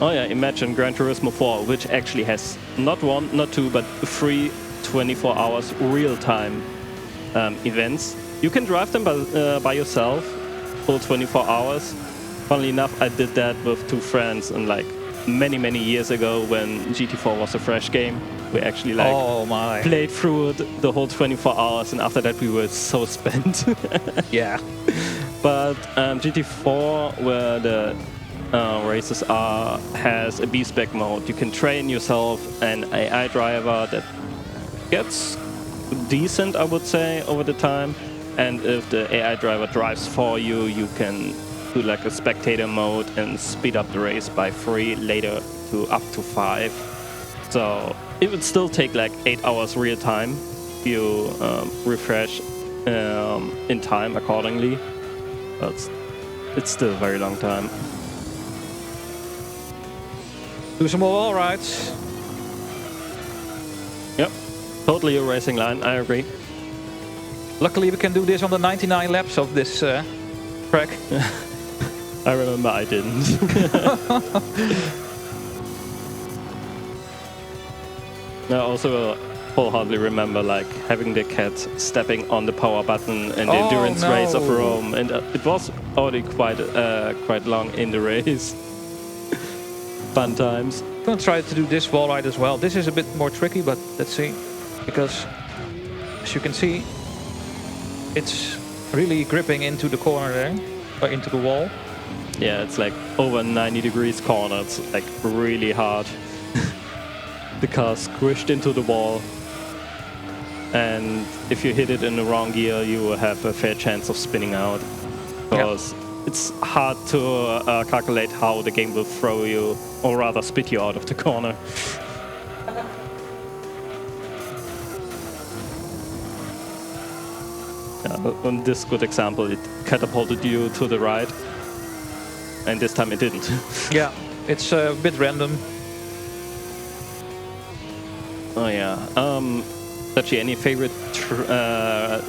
Oh yeah, imagine Gran Turismo 4, which actually has not 1, not 2, but 3 24 hours real-time events. You can drive them by yourself, full 24 hours. Funnily enough, I did that with 2 friends and like many years ago when GT4 was a fresh game. We actually like played through it the whole 24 hours, and after that we were so spent. Yeah. But GT4, where the races are, has a B-spec mode. You can train yourself an AI driver that gets decent, I would say, over the time. And if the AI driver drives for you, you can do like a spectator mode and speed up the race by 3, later to up to 5. So it would still take like 8 hours real time if you refresh in time accordingly. But it's still a very long time. Do some more wall rides. Yep, totally a racing line, I agree. Luckily we can do this on the 99 laps of this track. I remember I didn't. I also wholeheartedly remember like having the cat stepping on the power button in the endurance race of Rome, and it was already quite long in the race. Fun times. I'm gonna try to do this wall ride as well. This is a bit more tricky, but let's see. Because, as you can see, it's really gripping into the corner there, or into the wall. Yeah, it's like over 90 degrees corner. It's like really hard. The car squished into the wall. And if you hit it in the wrong gear, you will have a fair chance of spinning out. Because it's hard to calculate how the game will throw you, or rather spit you out of the corner. On this good example, it catapulted you to the right, and this time it didn't. Yeah, it's a bit random. Oh yeah. Actually, any favorite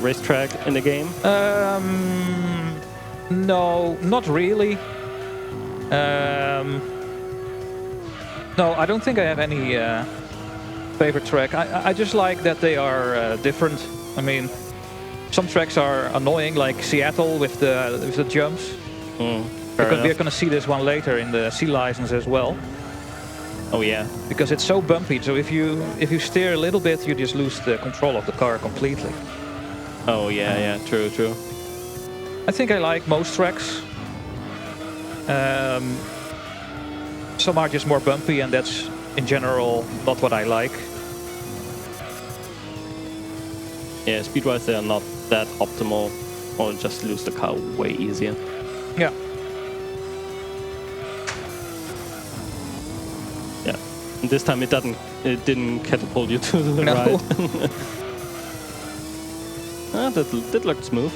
racetrack in the game? No, not really. No, I don't think I have any favorite track. I just like that they are different. I mean, some tracks are annoying, like Seattle with the jumps. We're gonna see this one later in the C license as well. Oh yeah. Because it's so bumpy. So if you steer a little bit, you just lose the control of the car completely. Oh yeah, true. I think I like most tracks. Some are just more bumpy, and that's in general not what I like. Yeah, speed-wise they are not that optimal, or just lose the car way easier. Yeah. Yeah. And this time it didn't catapult you to the No. right. That looked smooth.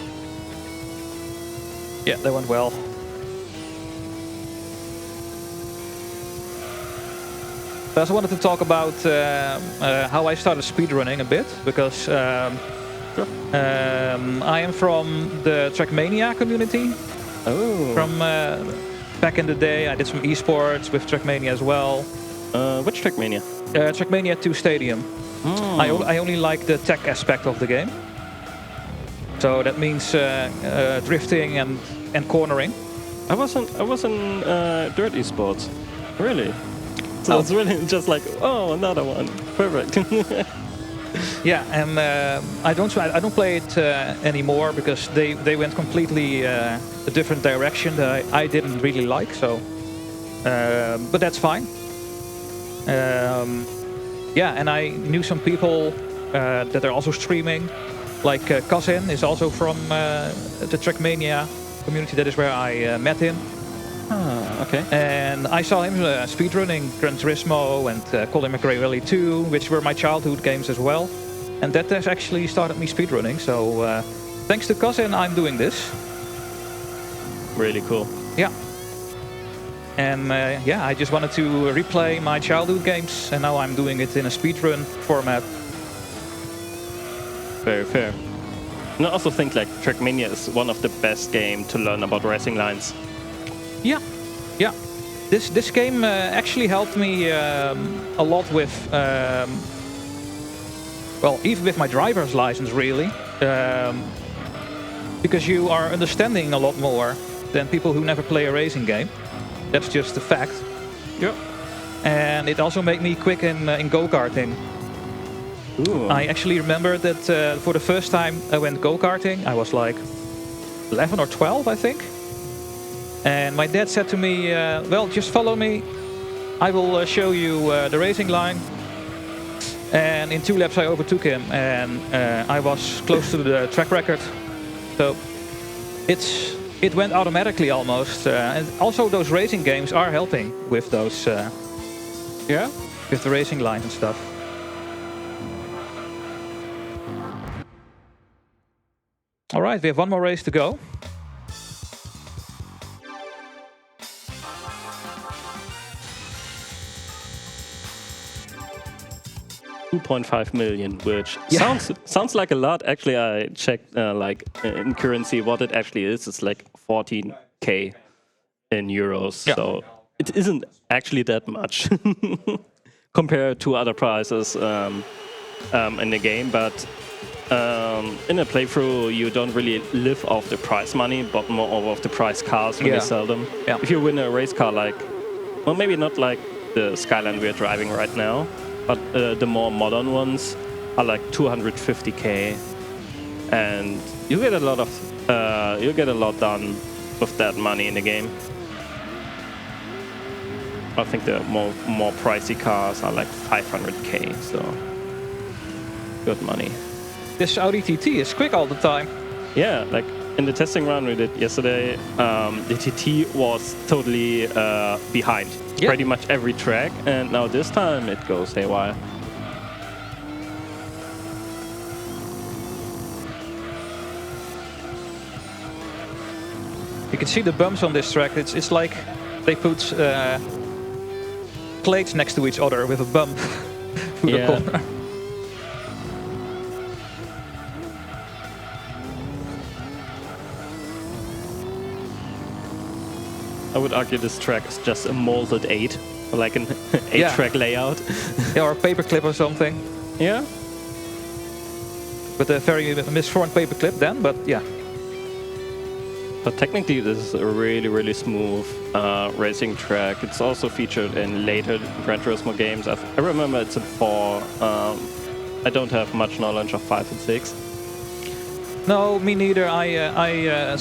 Yeah, that went well. I also wanted to talk about how I started speedrunning a bit, because I am from the Trackmania community. Oh. From back in the day, I did some esports with Trackmania as well. Which Trackmania? Trackmania 2 Stadium. I only like the tech aspect of the game. So that means drifting and cornering. I was in dirt esports. Really? So it's really just like, oh, another one. Perfect. Yeah, and I don't play it anymore because they went completely a different direction that I didn't really like. So, but that's fine. Yeah, and I knew some people that are also streaming. Like Cousin is also from the Trackmania community. That is where I met him. Ah, okay. And I saw him speedrunning Gran Turismo and Colin McRae Rally 2, which were my childhood games as well. And that has actually started me speedrunning. So thanks to Cousin, I'm doing this. Really cool. Yeah. And yeah, I just wanted to replay my childhood games, and now I'm doing it in a speedrun format. Very fair. And I also think like Trackmania is one of the best games to learn about racing lines. Yeah, yeah. This game actually helped me a lot with, well, even with my driver's license, really, because you are understanding a lot more than people who never play a racing game. That's just a fact. Yeah. And it also made me quick in go-karting. Ooh. I actually remember that for the first time I went go-karting, I was like 11 or 12, I think. And my dad said to me, well, just follow me. I will show you the racing line. And in 2 laps I overtook him, and I was close to the track record. So it went automatically almost. And also those racing games are helping with those, Yeah? with the racing line and stuff. All right, we have one more race to go. $2.5 million, which Yeah. sounds like a lot. Actually, I checked like in currency what it actually is. It's like 14K in euros. Yeah. So it isn't actually that much compared to other prices in the game. But in a playthrough, you don't really live off the prize money, but more off the prize cars when you sell them. Yeah. If you win a race car, like, well, maybe not like the Skyline we're driving right now, but the more modern ones are like 250K, and you get a lot of you get a lot done with that money in the game. I think the more pricey cars are like 500K, so good money. This Audi TT is quick all the time. Yeah, like in the testing run we did yesterday, the TT was totally behind pretty much every track, and now this time it goes haywire. You can see the bumps on this track. It's like they put plates next to each other with a bump through the corner. I would argue this track is just a molded 8. like an 8-track layout. Yeah, or a paperclip or something. Yeah. With a very misformed paperclip then, but yeah. But technically, this is a really, really smooth racing track. It's also featured in later Gran Turismo games. I remember it's in 4. I don't have much knowledge of 5 and 6. No, me neither. I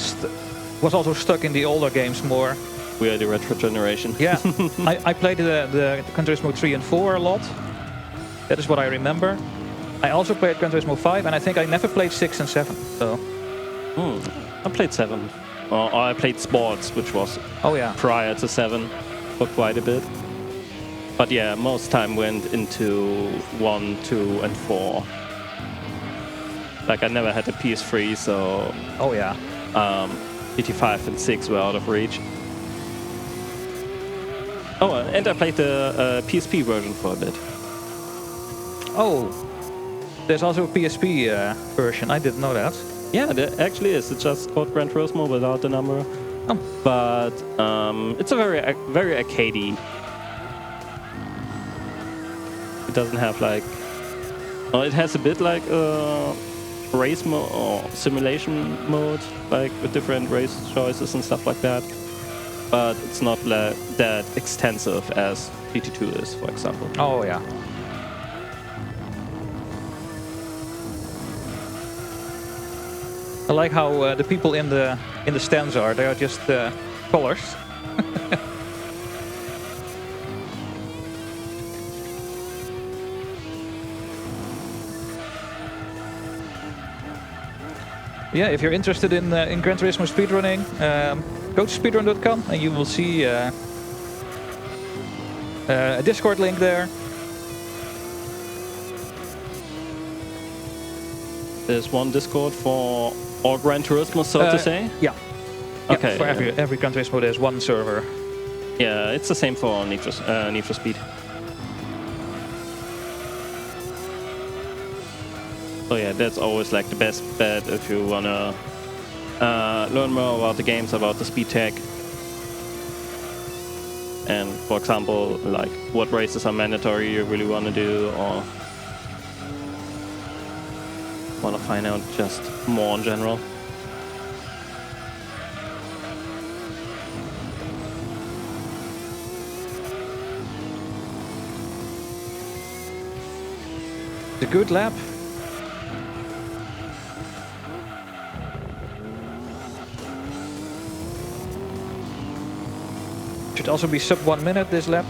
was also stuck in the older games more. We are the retro generation. Yeah, I played the Gran Turismo 3 and 4 a lot. That is what I remember. I also played Gran Turismo 5, and I think I never played 6 and 7. So. I played 7. Or I played Sports, which was prior to 7 for quite a bit. But yeah, most time went into 1, 2, and 4. Like I never had a PS3, so GT5 and 6 were out of reach. Oh, and I played the PSP version for a bit. Oh, there's also a PSP version. I didn't know that. Yeah, there actually is. It's just called Gran Turismo without the number. Oh. But it's a very arcadey. It doesn't have like... Oh, it has a bit like race mode or simulation mode, like with different race choices and stuff like that. But it's not that extensive as GT2 is, for example. Oh yeah. I like how the people in the stands are. They are just colors. Yeah, if you're interested in Gran Turismo speedrunning, go to speedrun.com and you will see a Discord link there. There's one Discord for all Gran Turismo, so to say? Yeah. Okay. Yeah, for every Gran Turismo there's one server. Yeah, it's the same for Need for Speed. So yeah, that's always like the best bet if you wanna learn more about the games, about the speed tech. And for example, like what races are mandatory you really wanna do, or wanna find out just more in general. The good lap. Should also be sub 1 minute this lap.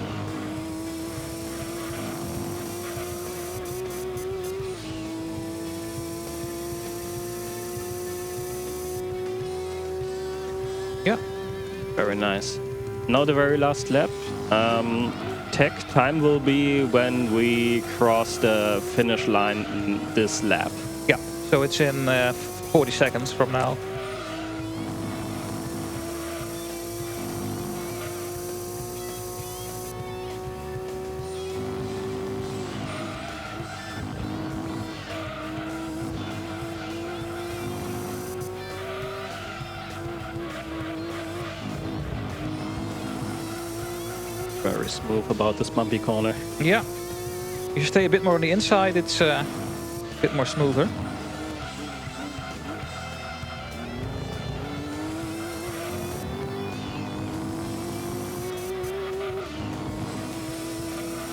Yeah. Very nice. Now the very last lap. Tech time will be when we cross the finish line in this lap. Yeah, so it's in 40 seconds from now. Very smooth about this bumpy corner. Yeah. If you stay a bit more on the inside, it's a bit more smoother.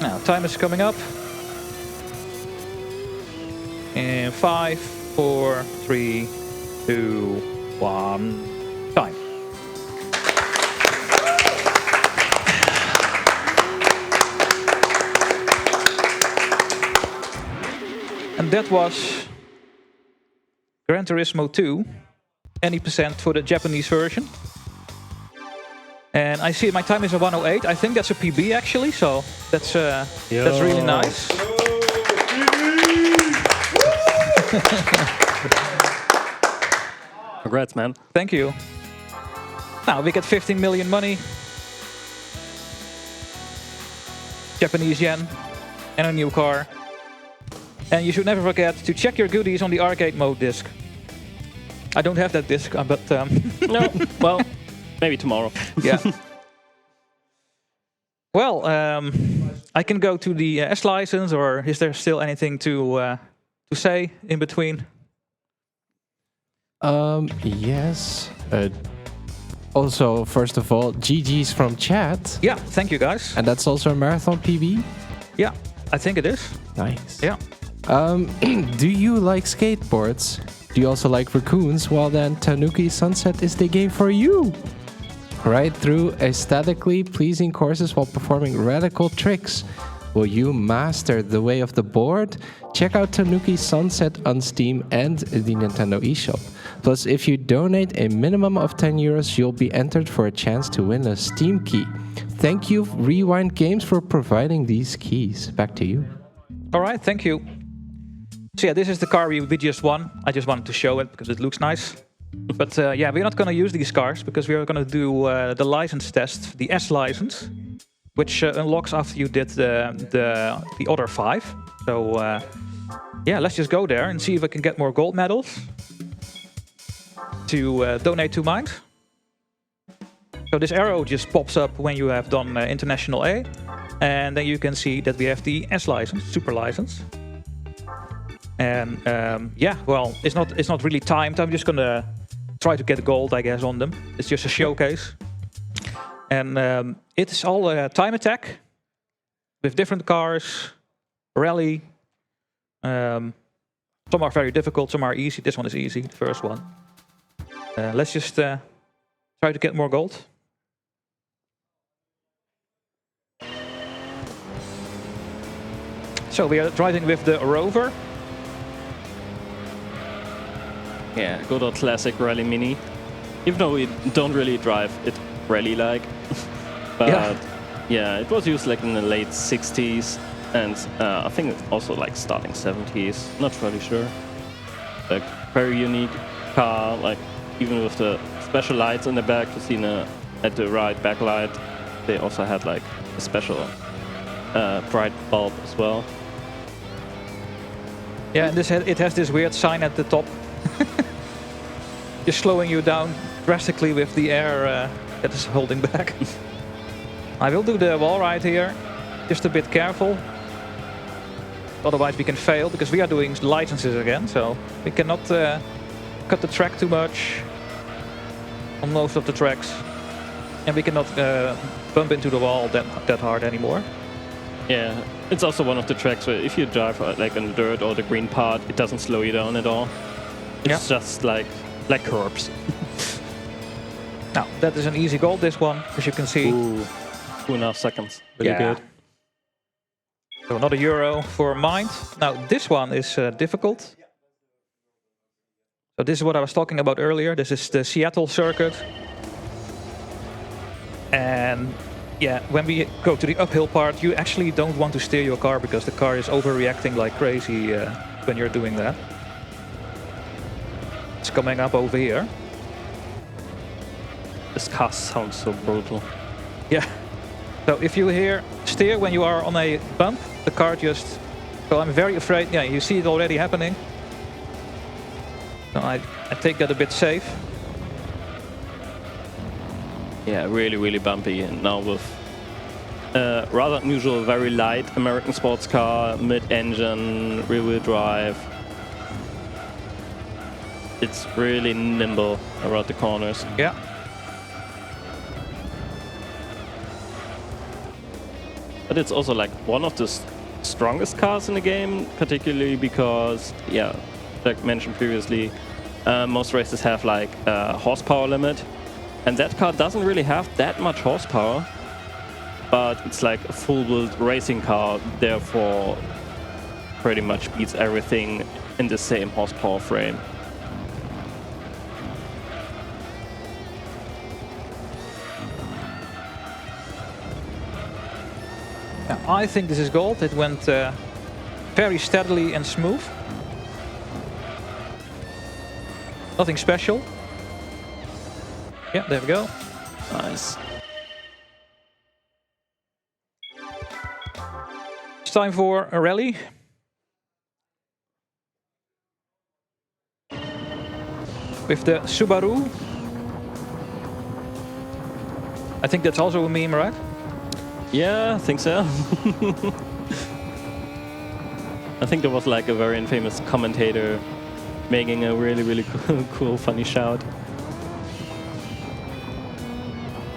Now, time is coming up. In 5, 4, 3, 2, 1, time. And that was Gran Turismo 2, any percent for the Japanese version. And I see my time is a 1:08. I think that's a PB actually, so that's really nice. Congrats, man. Thank you. Now we get 15 million money, Japanese yen, and a new car. And you should never forget to check your goodies on the arcade mode disc. I don't have that disc, but... No, well, maybe tomorrow. Yeah. Well, I can go to the S license, or is there still anything to say in between? Yes. Also, first of all, GG's from chat. Yeah, thank you guys. And that's also a marathon PB? Yeah, I think it is. Nice. Yeah. Do you like skateboards? Do you also like raccoons? Well then, Tanuki Sunset is the game for you! Ride through aesthetically pleasing courses while performing radical tricks. Will you master the way of the board? Check out Tanuki Sunset on Steam and the Nintendo eShop. Plus, if you donate a minimum of 10 euros, you'll be entered for a chance to win a Steam key. Thank you, Rewind Games, for providing these keys. Back to you. All right, thank you. So yeah, this is the car we just won. I just wanted to show it because it looks nice. But yeah, we're not going to use these cars because we are going to do the license test, the S license, which unlocks after you did the other 5. So yeah, let's just go there and see if I can get more gold medals to donate to mine. So this arrow just pops up when you have done International A, and then you can see that we have the S license, super license. And yeah, well, it's not really timed. I'm just gonna try to get gold, I guess, on them. It's just a showcase. And it's all a time attack with different cars, rally. Some are very difficult, some are easy. This one is easy, the first one. Let's just try to get more gold. So we are driving with the Rover. Yeah, good old classic rally mini. Even though we don't really drive it rally-like. But yeah, it was used like in the late 60s and I think it's also like starting 70s. Not really sure. Like very unique car, like even with the special lights in the back, you see at the right backlight, they also had like a special bright bulb as well. Yeah, and it has this weird sign at the top. Just slowing you down drastically with the air that is holding back. I will do the wall ride here, just a bit careful. Otherwise we can fail, because we are doing licenses again, so we cannot cut the track too much on most of the tracks. And we cannot bump into the wall that hard anymore. Yeah, it's also one of the tracks where if you drive like on the dirt or the green part, it doesn't slow you down at all. It's just like curbs. Now, that is an easy goal, this one, as you can see. Ooh, 2.5 seconds. Really good. So another euro for Mind. Now, this one is difficult. So this is what I was talking about earlier. This is the Seattle circuit. And yeah, when we go to the uphill part, you actually don't want to steer your car because the car is overreacting like crazy when you're doing that. It's coming up over here. This car sounds so brutal. Yeah. So if you hear steer when you are on a bump, the car just... So I'm very afraid. Yeah, you see it already happening. So I take that a bit safe. Yeah, really, really bumpy. And now with rather unusual, very light American sports car, mid-engine, rear-wheel drive. It's really nimble around the corners. Yeah. But it's also like one of the strongest cars in the game, particularly because, yeah, like mentioned previously, most races have like a horsepower limit. And that car doesn't really have that much horsepower, but it's like a full-built racing car, therefore pretty much beats everything in the same horsepower frame. Now, I think this is gold. It went very steadily and smooth. Nothing special. Yeah, there we go. Nice. It's time for a rally. With the Subaru. I think that's also a meme, right? Yeah, I think so. I think there was like a very infamous commentator making a really cool, funny shout.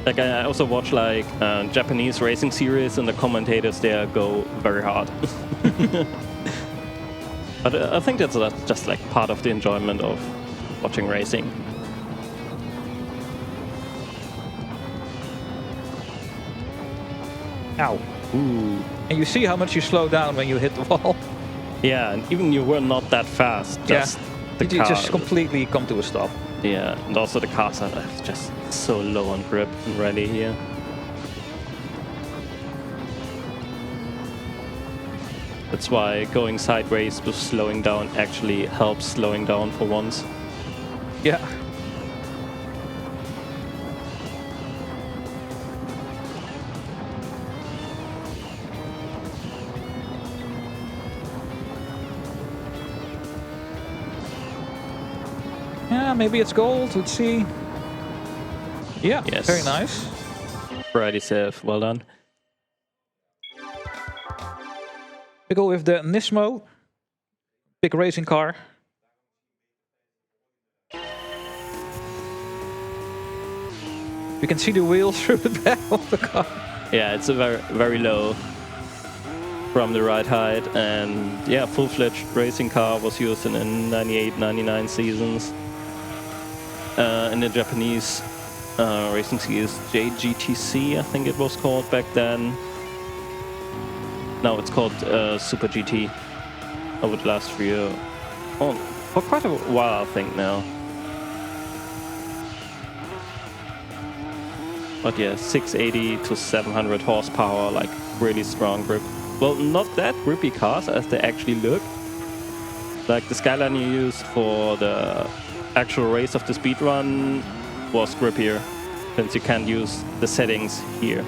Like I also watch like Japanese racing series, and the commentators there go very hard. But I think that's just like part of the enjoyment of watching racing. Ow. Ooh. And you see how much you slow down when you hit the wall. Yeah, and even you were not that fast. Just the you car. just completely come to a stop. Yeah, and also the cars are just so low on grip and rally here. That's why going sideways with slowing down actually helps slowing down for once. Yeah. Yeah, maybe it's gold. Let's see. Yeah, Yes. very nice. Righty safe, well done. We go with the Nismo. Big racing car. You can see the wheels through the back of the car. Yeah, it's a very low from the ride height, and yeah, full-fledged racing car was used in the 98, 99 seasons. In the Japanese racing series JGTC, I think it was called back then. Now it's called Super GT over the last 3 years. Oh, for quite a while, I think now. But yeah, 680 to 700 horsepower, like really strong grip. Well, not that grippy cars as they actually look. Like the Skyline you used for the actual race of the speedrun was grippier, since you can't use the settings here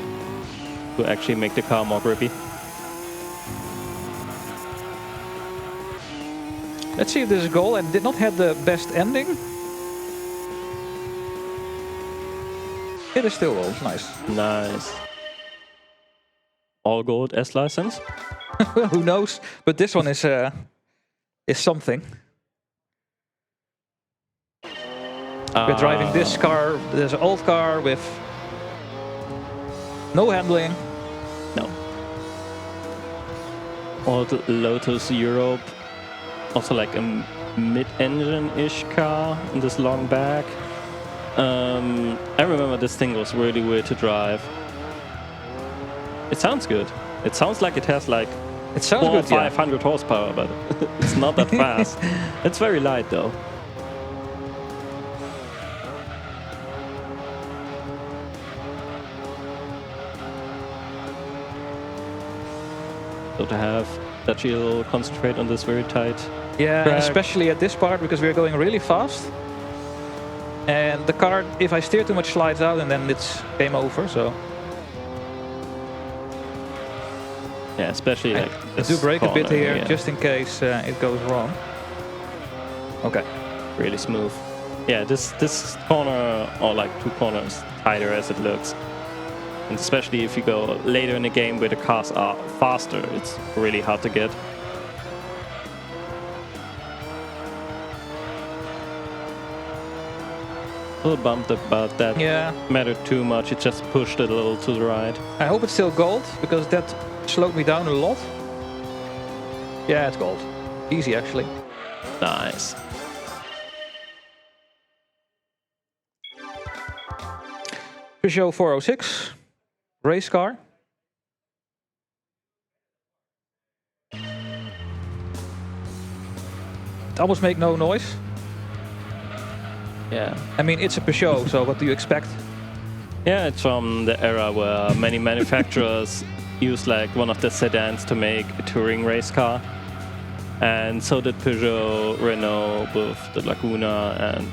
to actually make the car more grippy. Let's see if this is goal. And did not have the best ending. It is still gold. Nice. Nice. All gold S license? Who knows? But this one is something. We're driving this car. There's an old car with no handling. No. Old Lotus Europe. Also like a mid-engine-ish car in this long back. I remember this thing was really weird to drive. It sounds good. It sounds like it has like It sounds 400 or good, yeah. 500 horsepower, but it's not that fast. It's very light though. So to have that you'll concentrate on this very tight Yeah, track. especially at this part because we're going really fast. And the car, if I steer too much, slides out and then it's game over, so... Yeah, especially like I this do brake a bit corner here, just in case it goes wrong. Okay. really smooth. Yeah, this corner, or like two corners, tighter as it looks. And especially if you go later in the game where the cars are faster, it's really hard to get. A little bummed about that. Yeah, Mattered too much, it just pushed it a little to the right. I hope it's still gold, because that slowed me down a lot. Yeah, it's gold. Easy, actually. Nice. Peugeot 406. Race car. It almost make no noise. Yeah. I mean, it's a Peugeot, so what do you expect? Yeah, it's from the era where many manufacturers used like one of the sedans to make a touring race car. And so did Peugeot, Renault with the Laguna, and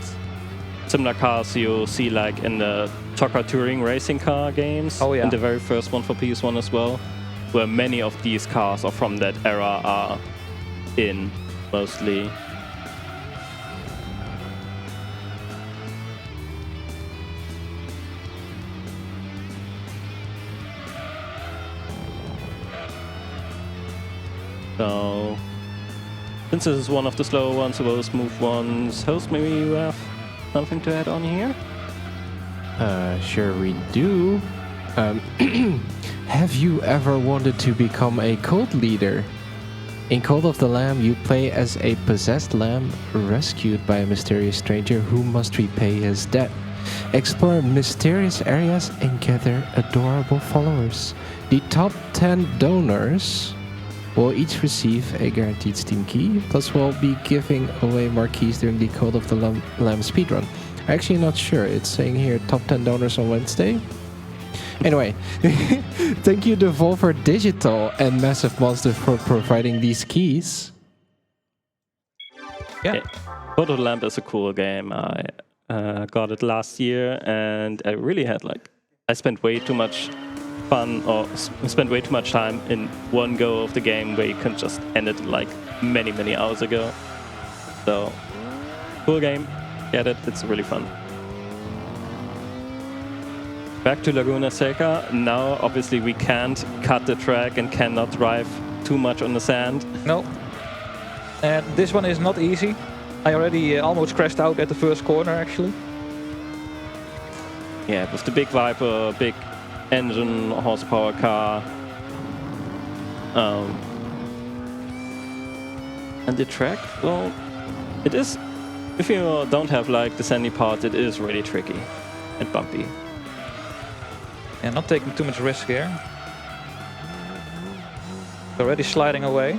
similar cars you see like in the Tucker touring racing car games. Oh, yeah. And the very first one for PS1 as well, where many of these cars are from that era are in, mostly. So, since this is one of the slower ones, or smooth ones, host, maybe you have something to add on here? Sure we do. Have you ever wanted to become a cult leader? In Cult of the Lamb, you play as a possessed lamb rescued by a mysterious stranger who must repay his debt. Explore mysterious areas and gather adorable followers. The top 10 donors will each receive a guaranteed Steam key, plus we'll be giving away more keys during the Cult of the Lamb speedrun. I'm actually not sure. It's saying here top 10 donors on Wednesday. Anyway, thank you Devolver Digital and Massive Monster for providing these keys. Yeah. Cult of the Lamb is a cool game. I got it last year, and I really had I spent way too much fun, or spent way too much time in one go of the game where you can just end it many hours ago. So, cool game. Get it. It's really fun. Back to Laguna Seca. Now, obviously, we can't cut the track and cannot drive too much on the sand. No. And this one is not easy. I already almost crashed out at the first corner, actually. Yeah, with the big Viper, big engine, horsepower car. And the track, well, it is, if you don't have the sandy parts, it is really tricky and bumpy. And not taking too much risk here. Already sliding away.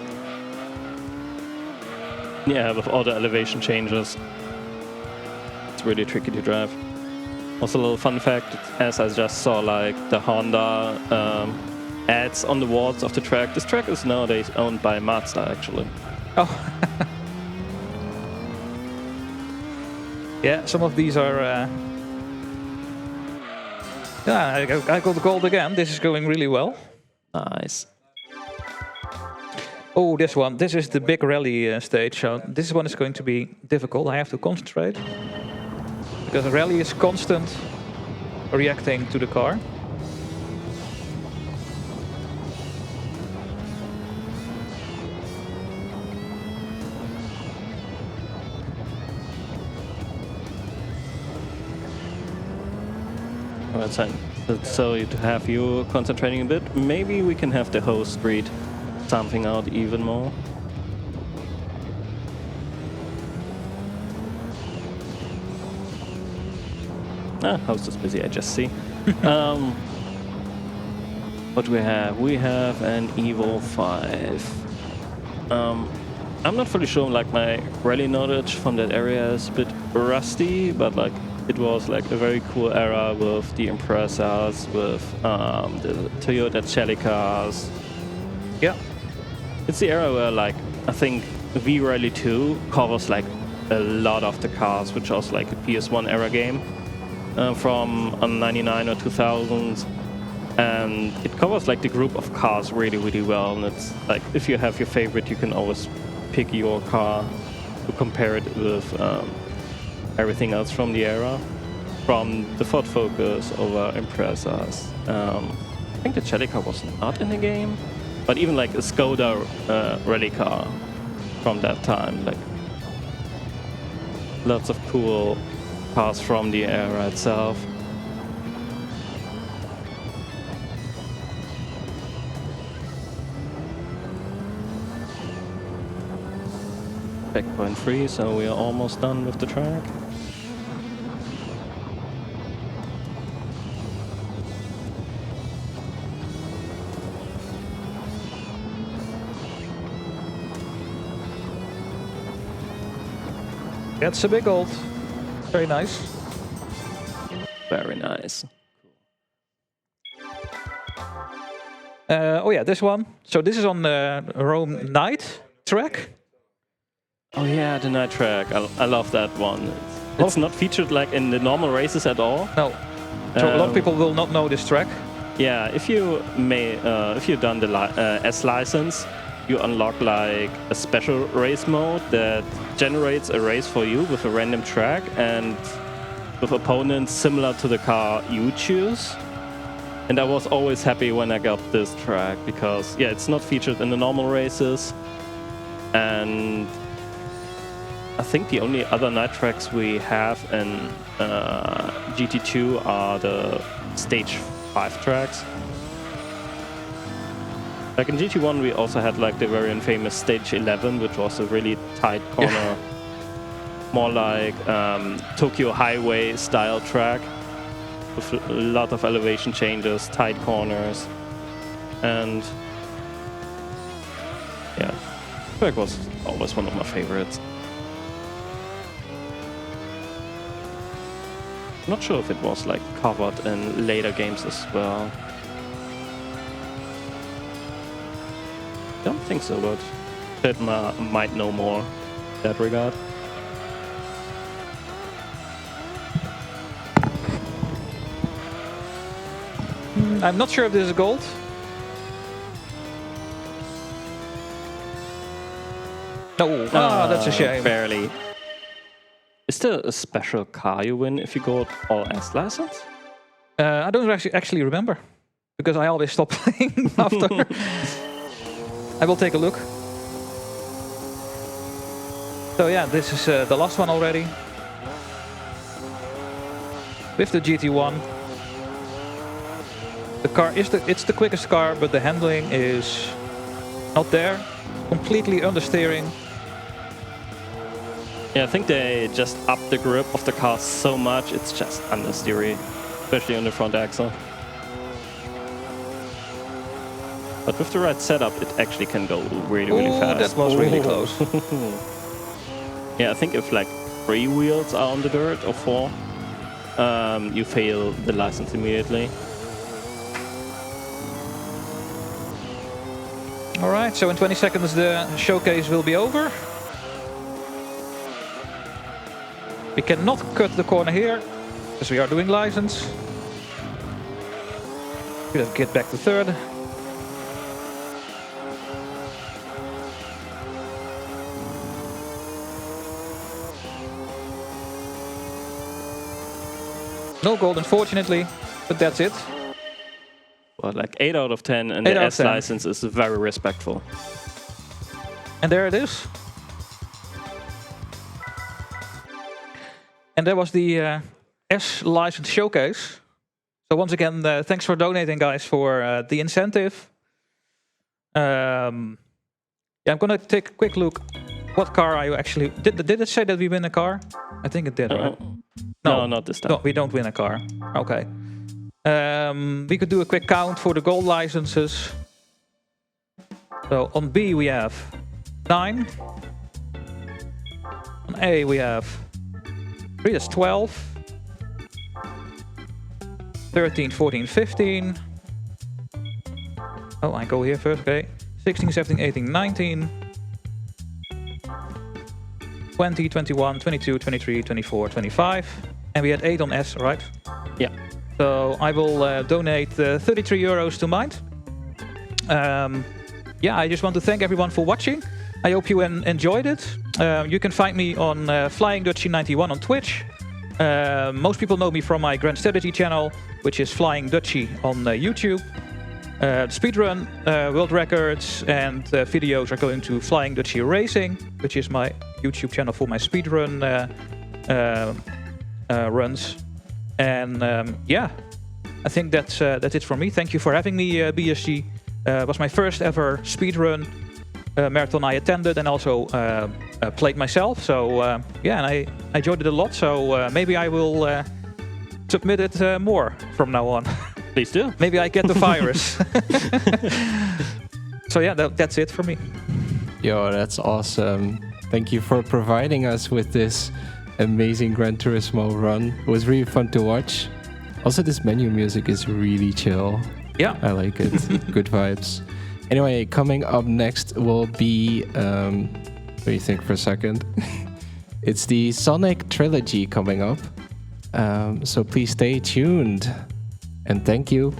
Yeah, with all the elevation changes, it's really tricky to drive. Also, a little fun fact, as I just saw, the Honda ads on the walls of the track. This track is nowadays owned by Mazda, actually. Oh. Yeah, some of these are... Yeah, I got the gold again. This is going really well. Nice. Oh, this one. This is the big rally stage. So this one is going to be difficult. I have to concentrate. Because the rally is constant reacting to the car. So to have you concentrating a bit, maybe we can have the host read something out even more. Host is busy, I just see. What do we have? We have an Evo 5. I'm not fully sure, my rally knowledge from that area is a bit rusty, but it was a very cool era with the Imprezas, with the Toyota Celicas. Yeah. It's the era where I think V-Rally 2 covers a lot of the cars, which was a PS1 era game from 99 or 2000. And it covers the group of cars really, really well. And it's if you have your favorite, you can always pick your car to compare it with everything else from the era, from the Ford Focus over Imprezas. I think the Celica was not in the game, but even a Skoda rally car from that time. Lots of cool cars from the era itself. Checkpoint 3, so we are almost done with the track. That's a big gold. Very nice. Very nice. Oh yeah, this one. So this is on the Rome Night track. Oh yeah, the night track. I love that one. It's not featured in the normal races at all. No. So a lot of people will not know this track. Yeah, if you've done the S license, you unlock a special race mode that generates a race for you with a random track and with opponents similar to the car you choose. And I was always happy when I got this track because, yeah, it's not featured in the normal races. And I think the only other night tracks we have in GT2 are the Stage 5 tracks. Like in GT1, we also had like the very infamous Stage 11, which was a really tight corner, more like Tokyo Highway style track. With a lot of elevation changes, tight corners, and yeah, track was always one of my favorites. Not sure if it was like covered in later games as well. Don't think so, but Ted might know more in that regard. I'm not sure if this is gold. No, that's a shame. Barely. Is there a special car you win if you go all S license? I don't actually remember, because I always stop playing after. I will take a look. So yeah, this is the last one already. With the GT1. The car it's the quickest car, but the handling is not there. Completely understeering. Yeah, I think they just upped the grip of the car so much, it's just understeery, especially on the front axle. But with the right setup, it actually can go really, really fast. That was really close. Yeah, I think if like 3 wheels are on the dirt or 4, you fail the license immediately. All right, so in 20 seconds the showcase will be over. We cannot cut the corner here, because we are doing license. Should have get back to third. No gold, unfortunately, but that's it. Well, like 8 out of 10, and the S license is very respectful. And there it is. And that was the S license showcase. So once again, thanks for donating, guys, for the incentive. Yeah, I'm gonna take a quick look. What car are you actually? Did it say that we win a car? I think it did, right? No, not this time. No, we don't win a car. Okay. We could do a quick count for the gold licenses. So on B we have 9. On A we have 3, that's 12. 13, 14, 15. Oh, I go here first, okay. 16, 17, 18, 19. 20, 21, 22, 23, 24, 25. And we had 8 on S, right? Yeah. So I will donate 33 euros to Mind. Yeah, I just want to thank everyone for watching. I hope you enjoyed it. You can find me on flyingdutchy91 on Twitch. Most people know me from my Grand Strategy channel, which is Flying Dutchy on YouTube. Speedrun, world records, and videos are going to Flying Dutchy Racing, which is my YouTube channel for my speedrun runs. And yeah, I think that's it for me. Thank you for having me, BSG. It was my first ever speedrun marathon I attended and also played myself. So yeah, and I enjoyed it a lot. So maybe I will submit it more from now on. Please do. Maybe I get the virus. So yeah, that's it for me. Yo, that's awesome. Thank you for providing us with this amazing Gran Turismo run. It was really fun to watch. Also, this menu music is really chill. Yeah. I like it. Good vibes. Anyway, coming up next will be... what do you think for a second? It's the Sonic Trilogy coming up. So please stay tuned. And thank you.